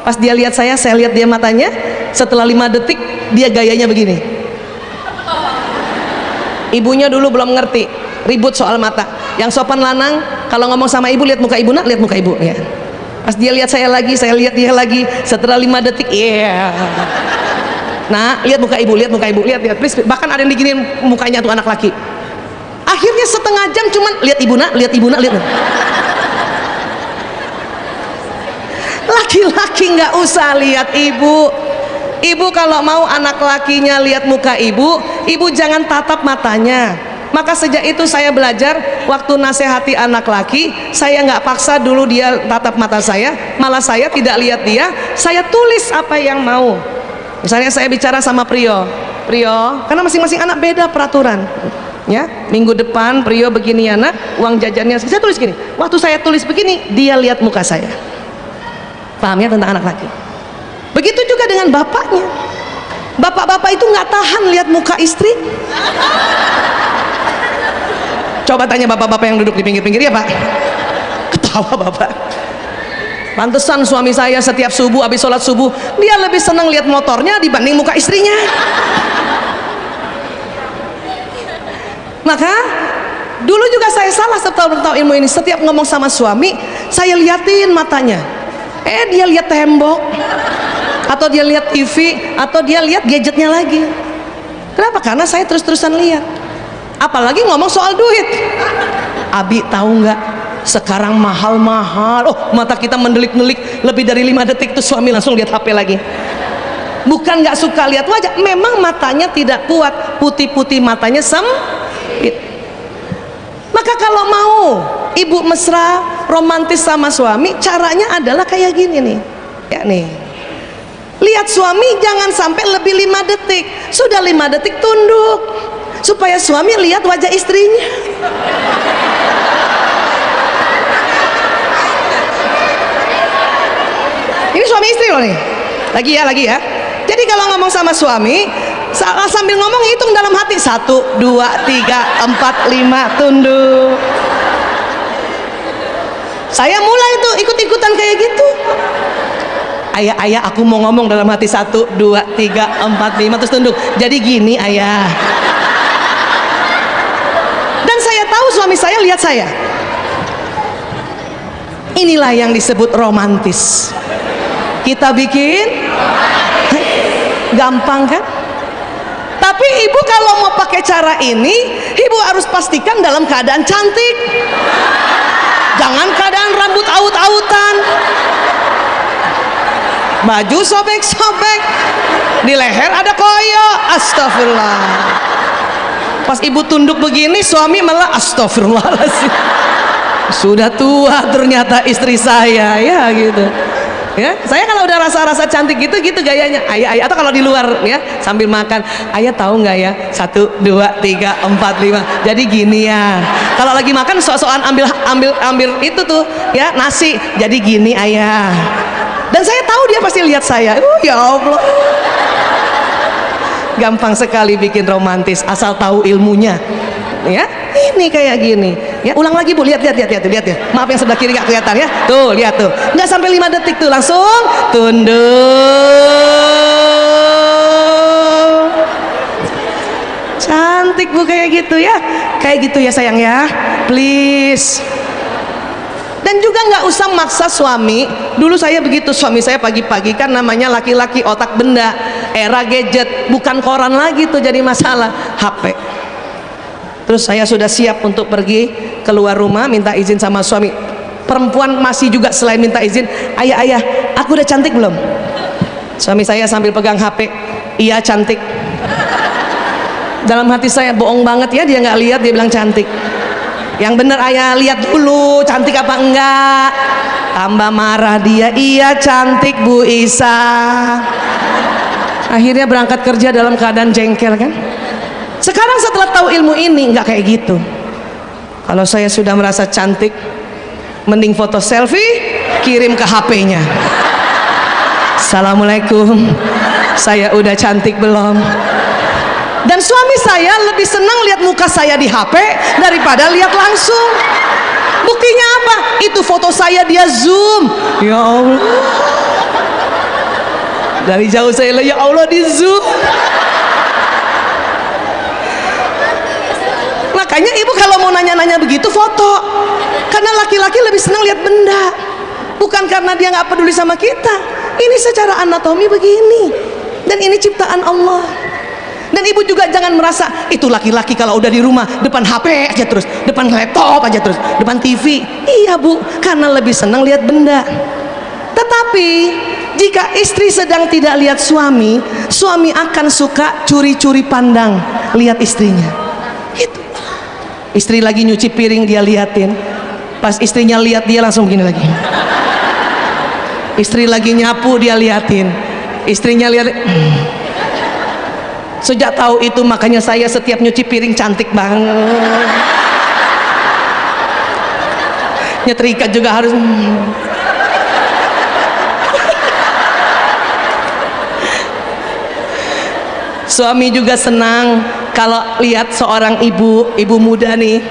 Pas dia lihat saya lihat dia matanya. Setelah 5 detik dia gayanya begini. Ibunya dulu belum ngerti ribut soal mata. Yang sopan Lanang kalau ngomong sama ibu lihat muka ibu nak, lihat muka ibu ya. Pas dia lihat saya lagi, saya lihat dia lagi. Setelah 5 detik, iya. Nah, lihat muka ibu, lihat muka ibu, lihat please. Bahkan ada yang diginiin mukanya tuh anak laki. Akhirnya setengah jam cuman lihat ibu nak, lihat ibu nak, lihat. Laki-laki nggak usah lihat ibu. Ibu kalau mau anak lakinya lihat muka ibu, ibu jangan tatap matanya. Maka sejak itu saya belajar waktu nasihati anak laki, saya nggak paksa dulu dia tatap mata saya, malah saya tidak lihat dia, saya tulis apa yang mau. Misalnya saya bicara sama Prio, karena masing-masing anak beda peraturan. Ya, minggu depan Prio begini anak, uang jajannya saya tulis gini. Waktu saya tulis begini, dia lihat muka saya. Paham ya tentang anak laki? Begitu juga dengan bapaknya. Bapak-bapak itu nggak tahan lihat muka istri. Coba tanya bapak-bapak yang duduk di pinggir-pinggir ya Pak. Ketawa bapak. Pantesan suami saya setiap subuh habis sholat subuh dia lebih senang lihat motornya dibanding muka istrinya. Maka dulu juga saya salah setelah tahu ilmu ini. Setiap ngomong sama suami saya liatin matanya. Dia lihat tembok, atau dia lihat TV, atau dia lihat gadgetnya lagi. Kenapa? Karena saya terus-terusan lihat. Apalagi ngomong soal duit. Abi tahu nggak? Sekarang mahal-mahal. Oh, mata kita mendelik-delik lebih dari 5 detik tuh suami langsung lihat HP lagi. Bukan nggak suka lihat wajah, memang matanya tidak kuat, putih-putih matanya sempit. Maka kalau mau ibu mesra, romantis sama suami, caranya adalah kayak gini nih. Ya nih. Lihat suami jangan sampai lebih 5 detik. Sudah 5 detik tunduk. Supaya suami lihat wajah istrinya. Ini suami istri loh nih. Lagi ya. Jadi kalau ngomong sama suami, sambil ngomong hitung dalam hati 1, 2, 3, 4, 5 tunduk. Saya mulai tuh ikut-ikutan kayak gitu. ayah aku mau ngomong dalam hati, 1, 2, 3, 4, 5 terus tunduk. Jadi gini ayah. Dan saya tahu suami saya lihat saya. Inilah yang disebut romantis. Kita bikin gampang kan? Tapi ibu kalau mau pakai cara ini, ibu harus pastikan dalam keadaan cantik. Jangan keadaan rambut aut-autan, baju sobek-sobek, di leher ada koyo. Astagfirullah. Pas ibu tunduk begini, suami malah astagfirullahaladzim. Sudah tua ternyata istri saya, ya gitu. Ya, saya kalau udah rasa-rasa cantik gitu gayanya. Ayah, atau kalau di luar ya sambil makan, ayah tahu nggak ya, 1, 2, 3, 4, 5. Jadi gini ya. Kalau lagi makan sok-sokan ambil itu tuh ya nasi. Jadi gini ayah. Dan saya tahu dia pasti lihat saya. Ya Allah. Gampang sekali bikin romantis asal tahu ilmunya. Ya, ini kayak gini. Ya, ulang lagi Bu, lihat ya. Maaf yang sebelah kiri nggak kelihatan ya. Tuh, lihat tuh. Nggak sampai 5 detik tuh langsung tunduk. Cantik Bu kayak gitu ya. Kayak gitu ya sayang ya. Please. Dan juga nggak usah maksa suami. Dulu saya begitu, suami saya pagi-pagi kan namanya laki-laki otak benda, era gadget, bukan koran lagi tuh jadi masalah, HP. Terus saya sudah siap untuk pergi keluar rumah, minta izin sama suami. Perempuan masih juga selain minta izin, ayah, aku udah cantik belum? Suami saya sambil pegang HP, iya cantik. Dalam hati saya, bohong banget ya, dia nggak lihat, dia bilang cantik. Yang bener ayah, lihat dulu cantik apa enggak. Tambah marah dia, iya cantik Bu Isa. Akhirnya berangkat kerja dalam keadaan jengkel kan. Sekarang setelah tahu ilmu ini nggak kayak gitu. Kalau saya sudah merasa cantik, mending foto selfie kirim ke HP-nya. Assalamualaikum, saya udah cantik belum? Dan suami saya lebih senang lihat muka saya di HP daripada lihat langsung. Buktinya apa? Itu foto saya dia zoom. Ya Allah. Dari jauh saya lihat, ya Allah di zoom. Makanya ibu kalau mau nanya-nanya begitu foto. Karena laki-laki lebih senang lihat benda. Bukan karena dia nggak peduli sama kita. Ini secara anatomi begini. Dan ini ciptaan Allah. Dan ibu juga jangan merasa itu laki-laki kalau udah di rumah depan HP aja terus, depan laptop aja terus, depan TV. Iya Bu, karena lebih senang lihat benda. Tetapi jika istri sedang tidak lihat suami, suami akan suka curi-curi pandang lihat istrinya. Gitu. Istri lagi nyuci piring dia liatin, pas istrinya lihat dia langsung begini lagi. Istri lagi nyapu dia liatin, istrinya lihat. Sejak tahu itu makanya saya setiap nyuci piring cantik banget. Nyetrika juga harus. Suami juga senang kalau lihat seorang ibu muda nih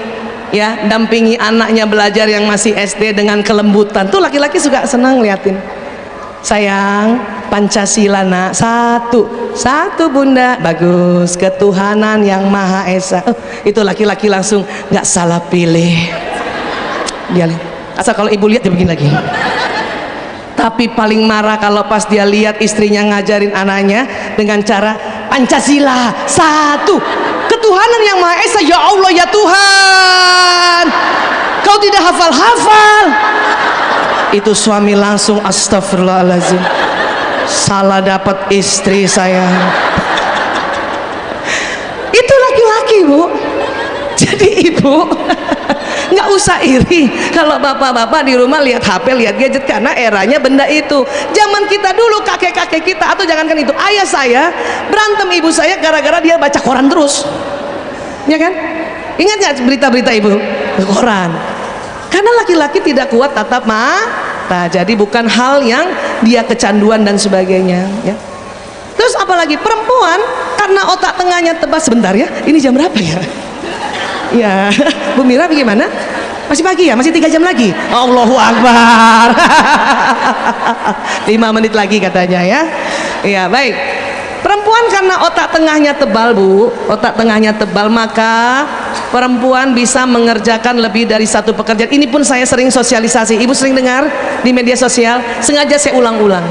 ya dampingi anaknya belajar yang masih SD dengan kelembutan. Tuh laki-laki suka senang liatin. Sayang, Pancasila nak, satu bunda, bagus, ketuhanan yang Maha Esa. Itu laki-laki langsung nggak salah pilih. Dia lihat, asal kalau ibu lihat dia begini lagi. Tapi paling marah kalau pas dia lihat istrinya ngajarin anaknya dengan cara Pancasila, satu, ketuhanan yang Maha Esa. Ya Allah ya Tuhan, kau tidak hafal-hafal. Itu suami langsung astagfirullahaladzim, salah dapat istri saya. Itu laki-laki Bu. Jadi ibu nggak usah iri kalau bapak-bapak di rumah lihat HP, lihat gadget, karena eranya benda itu. Zaman kita dulu, kakek-kakek kita, atau jangankan itu, ayah saya berantem ibu saya gara-gara dia baca koran terus, ya kan? Ingat nggak berita-berita ibu koran? Karena laki-laki tidak kuat tatap mata, jadi bukan hal yang dia kecanduan dan sebagainya ya. Terus apalagi perempuan, karena otak tengahnya tebas. Sebentar ya, ini jam berapa ya? Ya Bu Mira bagaimana? Masih pagi ya? Masih 3 jam lagi? Allahu Akbar. 5 menit lagi katanya ya. Iya, baik. Perempuan karena otak tengahnya tebal, Bu, otak tengahnya tebal, maka perempuan bisa mengerjakan lebih dari satu pekerjaan. Ini pun saya sering sosialisasi. Ibu sering dengar di media sosial, sengaja saya ulang-ulang.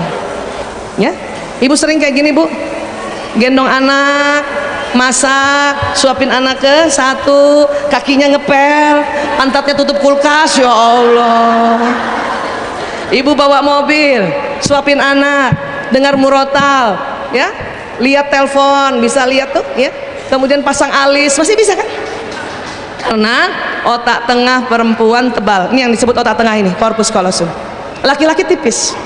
Ya, ibu sering kayak gini, Bu, gendong anak, masak, suapin anak ke satu, kakinya ngepel, pantatnya tutup kulkas, ya Allah. Ibu bawa mobil, suapin anak, dengar murotal, ya, lihat telepon, bisa lihat tuh, ya, kemudian pasang alis, masih bisa kan? Karena otak tengah perempuan tebal. Ini yang disebut otak tengah ini, corpus callosum. Laki-laki tipis.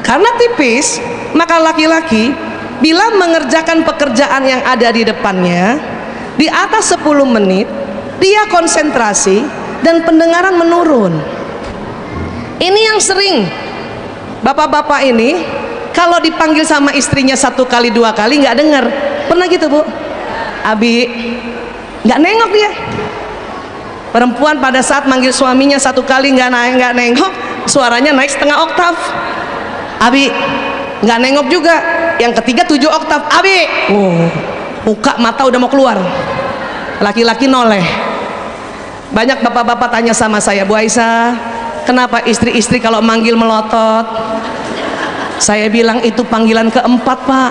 Karena tipis, maka laki-laki bila mengerjakan pekerjaan yang ada di depannya di atas 10 menit, dia konsentrasi dan pendengaran menurun. Ini yang sering bapak-bapak ini kalau dipanggil sama istrinya 1 kali 2 kali nggak dengar. Pernah gitu, Bu? Abi, nggak nengok dia. Perempuan pada saat manggil suaminya 1 kali nggak nengok, suaranya naik setengah oktav. Abi, nggak nengok juga. Yang ketiga 7 oktav. Abi, muka mata udah mau keluar. Laki-laki noleh. Banyak bapak-bapak tanya sama saya, Bu Aisyah, kenapa istri-istri kalau manggil melotot? Saya bilang itu panggilan keempat, Pak.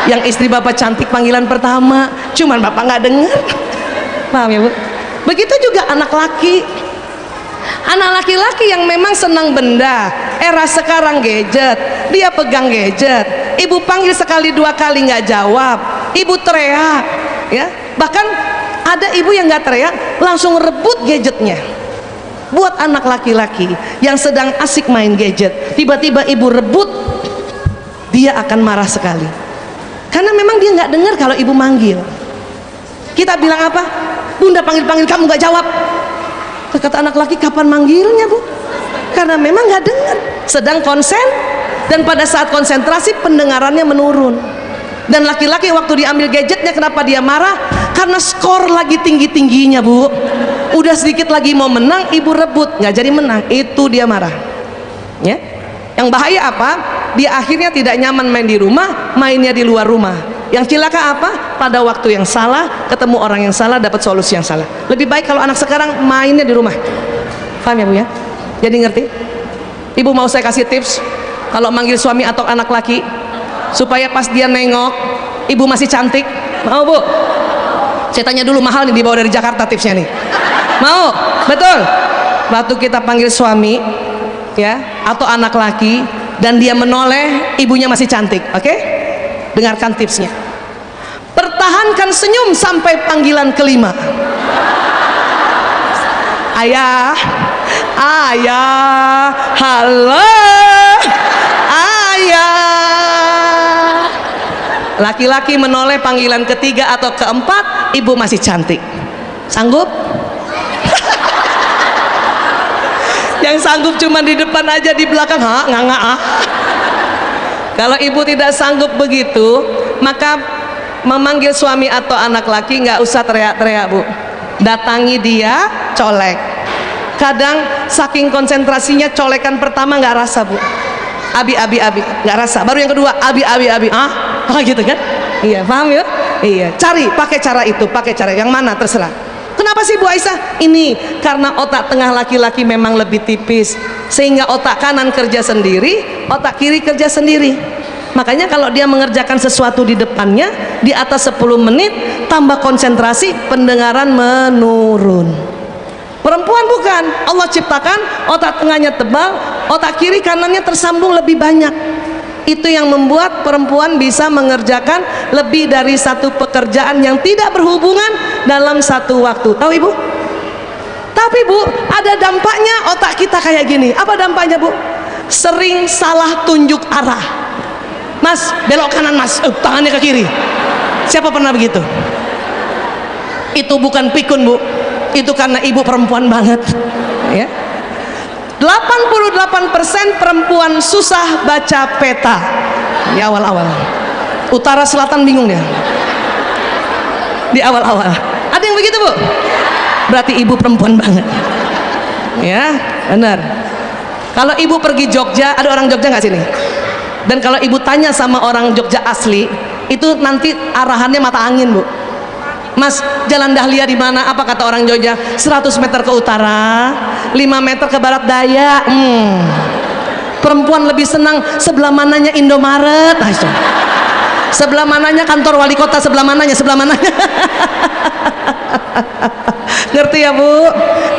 Yang istri bapak cantik panggilan pertama, cuman bapak nggak dengar. Paham ya, Bu? Begitu juga anak laki. Anak laki-laki yang memang senang benda, era sekarang gadget, dia pegang gadget. Ibu panggil sekali 2 kali nggak jawab, ibu teriak, ya. Bahkan ada ibu yang nggak teriak, langsung rebut gadgetnya. Buat anak laki-laki yang sedang asik main gadget, tiba-tiba ibu rebut, dia akan marah sekali. Karena memang dia nggak dengar kalau ibu manggil. Kita bilang apa? Bunda panggil-panggil kamu nggak jawab. Kata anak laki, kapan manggilnya, Bu? Karena memang nggak dengar, sedang konsen, dan pada saat konsentrasi pendengarannya menurun. Dan laki-laki waktu diambil gadgetnya, kenapa dia marah? Karena skor lagi tinggi-tingginya, Bu. Udah sedikit lagi mau menang, ibu rebut, nggak jadi menang, itu dia marah. Ya, yang bahaya apa? Dia akhirnya tidak nyaman main di rumah, mainnya di luar rumah. Yang cilaka apa? Pada waktu yang salah, ketemu orang yang salah, dapat solusi yang salah. Lebih baik kalau anak sekarang mainnya di rumah. Paham ya, Bu ya? Jadi ngerti? Ibu mau saya kasih tips kalau manggil suami atau anak laki supaya pas dia nengok ibu masih cantik. Mau, Bu? Saya tanya dulu, mahal nih, dibawa dari Jakarta tipsnya nih. Mau? Betul? Waktu kita panggil suami, ya, atau anak laki dan dia menoleh, ibunya masih cantik. Oke? Dengarkan tipsnya. Pertahankan senyum sampai panggilan kelima. Ayah, ayah, halo, ayah. Laki-laki menoleh panggilan ketiga atau keempat, ibu masih cantik. Sanggup? Yang sanggup cuma di depan aja, di belakang nggak ah. Kalau ibu tidak sanggup begitu, maka memanggil suami atau anak laki nggak usah teriak-teriak, Bu. Datangi dia, colek. Kadang saking konsentrasinya, colekan pertama nggak rasa, Bu. Abi nggak rasa. Baru yang kedua, abi gitu kan? Iya, paham ya? Iya, cari, pakai cara itu, pakai cara yang mana terserah. Kenapa sih, Bu Aisyah? Ini karena otak tengah laki-laki memang lebih tipis, sehingga otak kanan kerja sendiri, otak kiri kerja sendiri. Makanya kalau dia mengerjakan sesuatu di depannya di atas 10 menit, tambah konsentrasi, pendengaran menurun. Perempuan bukan, Allah ciptakan otak tengahnya tebal, otak kiri kanannya tersambung lebih banyak. Itu yang membuat perempuan bisa mengerjakan lebih dari satu pekerjaan yang tidak berhubungan dalam satu waktu. Tahu Ibu? Tapi Bu, ada dampaknya otak kita kayak gini. Apa dampaknya, Bu? Sering salah tunjuk arah. Mas, belok kanan, Mas. Tangannya ke kiri. Siapa pernah begitu? Itu bukan pikun, Bu. Itu karena ibu perempuan banget. Ya. 88% perempuan susah baca peta di awal-awal. Utara selatan bingung dia di awal-awal. Ada yang begitu, Bu? berarti ibu perempuan banget ya, benar. Kalau ibu pergi Jogja, ada orang Jogja nggak sini? Dan kalau ibu tanya sama orang Jogja asli, itu nanti arahannya mata angin, Bu. Mas, Jalan Dahlia di mana? Apa kata orang Jogja? 100 meter ke utara, 5 meter ke barat daya. Perempuan lebih senang sebelah mananya Indomaret. Nah, itu. Sebelah mananya kantor wali kota, sebelah mananya. Ngerti ya, Bu?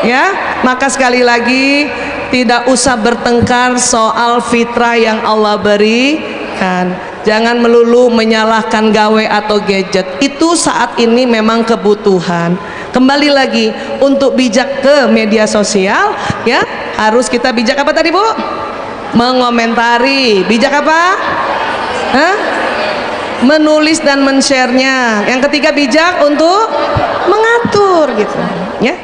Ya, maka sekali lagi tidak usah bertengkar soal fitrah yang Allah berikan. Jangan melulu menyalahkan gawe atau gadget. Itu saat ini memang kebutuhan. Kembali lagi, untuk bijak ke media sosial, ya harus kita bijak apa tadi, Bu? Mengomentari. Bijak apa? Hah? Menulis dan men-share-nya. Yang ketiga, bijak untuk mengatur gitu, ya.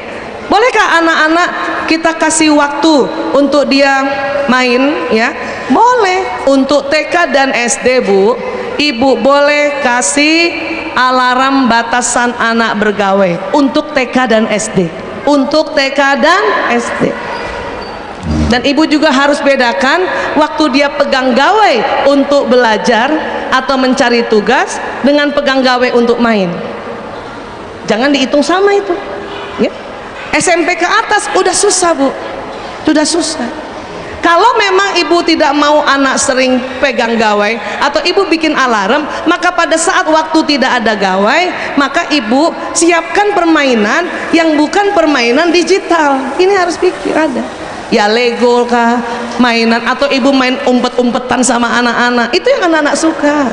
Bolehkah anak-anak kita kasih waktu untuk dia main, ya? Boleh. Untuk TK dan SD, Bu, ibu boleh kasih alarm batasan anak bergawe untuk TK dan SD. Untuk TK dan SD. Dan ibu juga harus bedakan waktu dia pegang gawe untuk belajar atau mencari tugas dengan pegang gawe untuk main. Jangan dihitung sama itu, ya. SMP ke atas udah susah, Bu, sudah susah. Kalau memang ibu tidak mau anak sering pegang gawai atau ibu bikin alarm, maka pada saat waktu tidak ada gawai, maka ibu siapkan permainan yang bukan permainan digital. Ini harus pikir ada. Ya Lego kah, mainan, atau ibu main umpet-umpetan sama anak-anak. Itu yang anak-anak suka.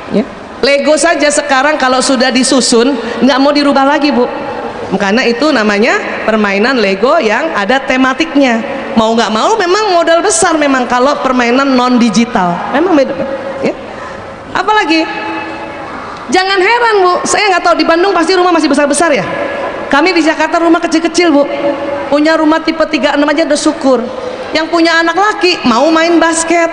Ya. Lego saja sekarang kalau sudah disusun nggak mau dirubah lagi, Bu. Karena itu namanya permainan Lego yang ada tematiknya. Mau nggak mau memang modal besar memang kalau permainan non digital. Memang beda, ya. Apalagi jangan heran, Bu, saya nggak tahu di Bandung pasti rumah masih besar-besar ya. Kami di Jakarta rumah kecil-kecil, Bu. Punya rumah tipe 36 aja udah syukur. Yang punya anak laki mau main basket,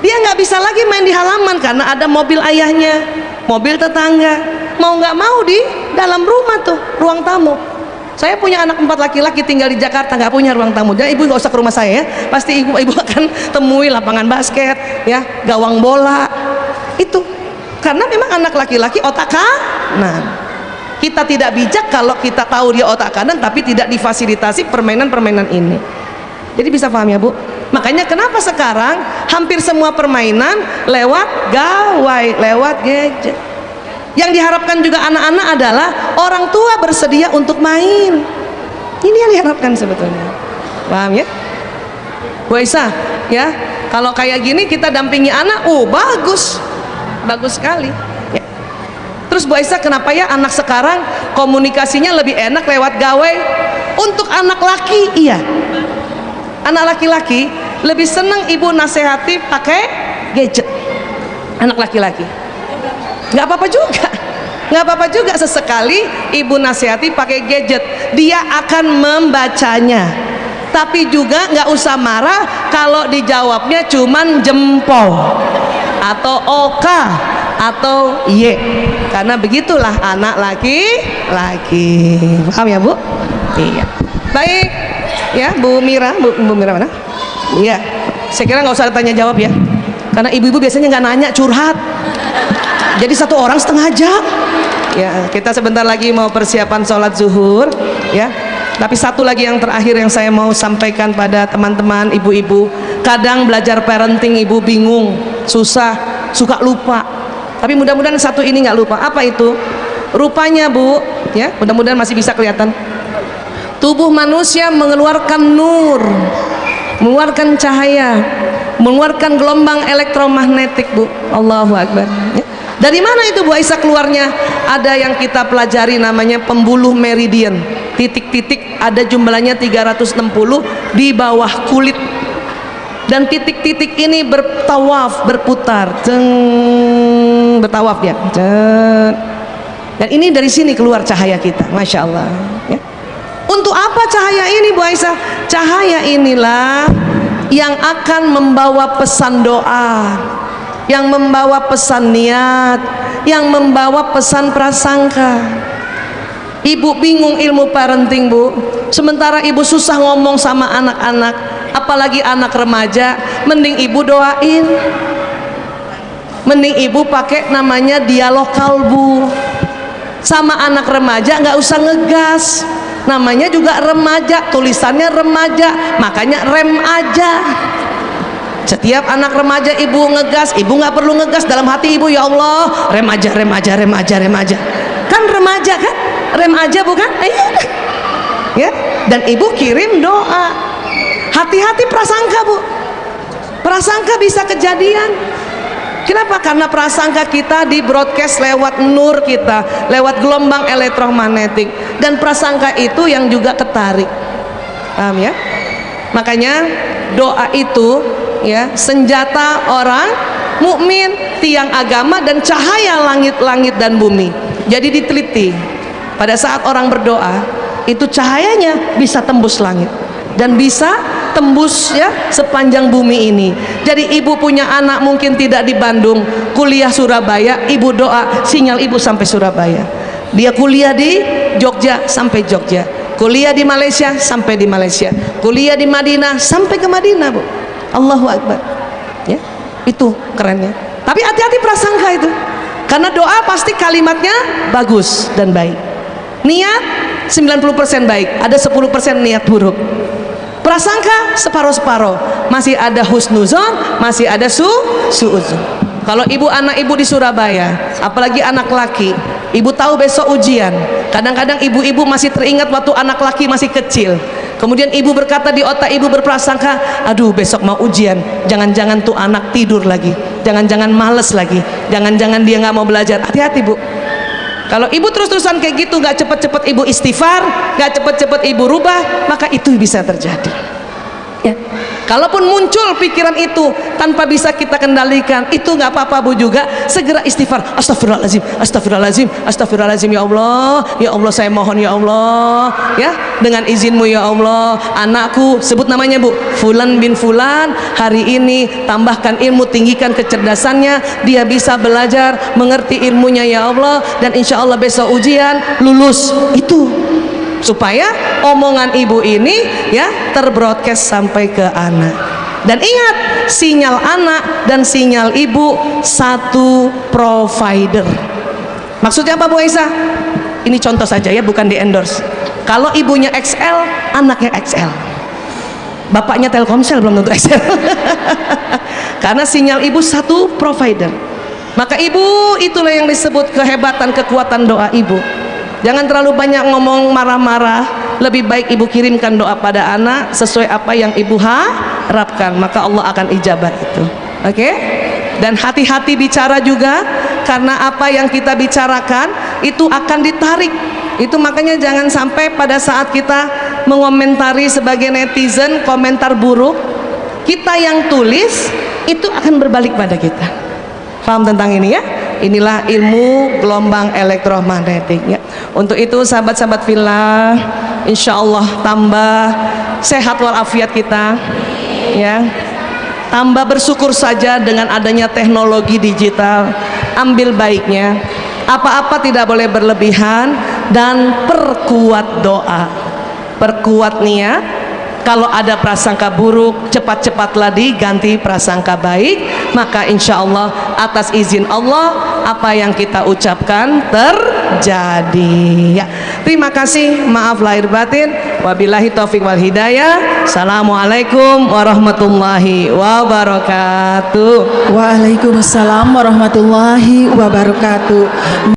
dia nggak bisa lagi main di halaman karena ada mobil ayahnya, mobil tetangga. Mau nggak mau di dalam rumah tuh, ruang tamu. Saya punya anak 4 laki-laki tinggal di Jakarta, nggak punya ruang tamu. Jadi ibu nggak usah ke rumah saya ya. Pasti ibu akan temui lapangan basket, ya, gawang bola. Itu karena memang anak laki-laki otak kanan. Kita tidak bijak kalau kita tahu dia otak kanan tapi tidak difasilitasi permainan-permainan ini. Jadi bisa paham ya, Bu? Makanya kenapa sekarang hampir semua permainan lewat gawai, lewat gadget. Yang diharapkan juga anak-anak adalah orang tua bersedia untuk main. Ini yang diharapkan sebetulnya. Paham ya? Bu Aisyah, ya, kalau kayak gini kita dampingi anak, bagus. Bagus sekali. Ya. Terus Bu Aisyah, kenapa ya anak sekarang komunikasinya lebih enak lewat gawai? Untuk anak laki, iya. Anak laki-laki lebih senang ibu nasihati pakai gadget. Anak laki-laki nggak apa-apa juga, nggak apa-apa juga sesekali ibu nasihati pakai gadget. Dia akan membacanya, tapi juga nggak usah marah kalau dijawabnya cuman jempol atau oka atau ye, karena begitulah anak laki-laki. Paham ya, Bu? Iya. Baik ya, Bu Mira. Bu Mira mana? Iya, saya kira nggak usah tanya jawab ya, karena ibu-ibu biasanya nggak nanya, curhat. Jadi 1 orang setengah jam. Ya, kita sebentar lagi mau persiapan sholat zuhur, ya. Tapi satu lagi yang terakhir yang saya mau sampaikan pada teman-teman ibu-ibu. Kadang belajar parenting ibu bingung, susah, suka lupa. Tapi mudah-mudahan satu ini nggak lupa. Apa itu? Rupanya, Bu, ya, mudah-mudahan masih bisa kelihatan. Tubuh manusia mengeluarkan nur, mengeluarkan cahaya, mengeluarkan gelombang elektromagnetik, Bu. Allahu Akbar. Ya. Dari mana itu, Bu Aisyah, keluarnya? Ada yang kita pelajari namanya pembuluh meridian. Titik-titik ada jumlahnya 360 di bawah kulit. Dan titik-titik ini bertawaf, berputar. Bertawaf ya. Dan ini dari sini keluar cahaya kita. Masya Allah. Ya. Untuk apa cahaya ini, Bu Aisyah? Cahaya inilah yang akan membawa pesan doa, yang membawa pesan niat, yang membawa pesan prasangka. Ibu bingung ilmu parenting, Bu. Sementara ibu susah ngomong sama anak-anak, apalagi anak remaja. Mending ibu doain, mending ibu pakai namanya dialog kalbu. Sama anak remaja nggak usah ngegas, namanya juga remaja, tulisannya remaja, makanya rem aja. Setiap anak remaja ibu ngegas, ibu nggak perlu ngegas, dalam hati ibu, ya Allah, rem aja, rem aja, rem aja, rem aja. Kan remaja kan, rem aja bukan? Ya, dan ibu kirim doa. Hati-hati prasangka, Bu. Prasangka bisa kejadian. Kenapa? Karena prasangka kita di broadcast lewat nur kita, lewat gelombang elektromagnetik, dan prasangka itu yang juga ketarik. Paham ya? Makanya doa itu ya senjata orang mukmin, tiang agama dan cahaya langit-langit dan bumi. Jadi diteliti, pada saat orang berdoa itu cahayanya bisa tembus langit dan bisa tembus ya sepanjang bumi ini. Jadi ibu punya anak mungkin tidak di Bandung, kuliah Surabaya, ibu doa sinyal ibu sampai Surabaya. Dia kuliah di Jogja sampai Jogja, kuliah di Malaysia sampai di Malaysia, kuliah di Madinah sampai ke Madinah, Bu. Allahu Akbar. Ya, itu kerennya. Tapi hati-hati prasangka itu, karena doa pasti kalimatnya bagus dan baik. Niat 90% baik, ada 10% niat buruk. Prasangka separuh-separuh, masih ada husnuzon, masih ada suuzon. Kalau ibu anak ibu di Surabaya, apalagi anak laki, ibu tahu besok ujian. Kadang-kadang ibu-ibu masih teringat waktu anak laki masih kecil. Kemudian ibu berkata di otak ibu berprasangka, aduh besok mau ujian, jangan-jangan tuh anak tidur lagi, jangan-jangan males lagi, jangan-jangan dia nggak mau belajar. Hati-hati, Bu. Kalau ibu terus-terusan kayak gitu, nggak cepet-cepet ibu istighfar, nggak cepet-cepet ibu rubah, maka itu bisa terjadi. Ya. Kalaupun muncul pikiran itu tanpa bisa kita kendalikan, itu nggak apa-apa, Bu, juga segera istighfar. Astagfirullahaladzim, astagfirullahaladzim, astagfirullahaladzim, ya Allah saya mohon ya Allah, ya dengan izinmu ya Allah, anakku, sebut namanya, Bu, Fulan bin Fulan, hari ini tambahkan ilmu, tinggikan kecerdasannya, dia bisa belajar, mengerti ilmunya ya Allah, dan insya Allah besok ujian lulus. Itu supaya omongan ibu ini ya terbroadcast sampai ke anak. Dan ingat, sinyal anak dan sinyal ibu satu provider. Maksudnya apa, Bu Aisyah? Ini contoh saja ya, bukan di endorse. Kalau ibunya XL, anaknya XL. Bapaknya Telkomsel belum tentu XL. Karena sinyal ibu satu provider. Maka ibu, itulah yang disebut kehebatan, kekuatan doa ibu. Jangan terlalu banyak ngomong marah-marah, lebih baik ibu kirimkan doa pada anak sesuai apa yang ibu harapkan, maka Allah akan ijabah itu. Oke? Dan hati-hati bicara juga, karena apa yang kita bicarakan itu akan ditarik. Itu makanya jangan sampai pada saat kita mengomentari sebagai netizen komentar buruk, kita yang tulis itu akan berbalik pada kita. Paham tentang ini ya? Inilah ilmu gelombang elektromagnetik ya. Untuk itu sahabat-sahabat fillah, insya Allah tambah sehat walafiat kita ya, tambah bersyukur saja dengan adanya teknologi digital. Ambil baiknya, apa-apa tidak boleh berlebihan, dan perkuat doa, perkuat niat. Kalau ada prasangka buruk, cepat-cepatlah diganti prasangka baik, maka insya Allah atas izin Allah apa yang kita ucapkan terjadi ya. Terima kasih, maaf lahir batin, wabillahi taufik wal hidayah. Assalamualaikum warahmatullahi wabarakatuh. Waalaikumsalam warahmatullahi wabarakatuh.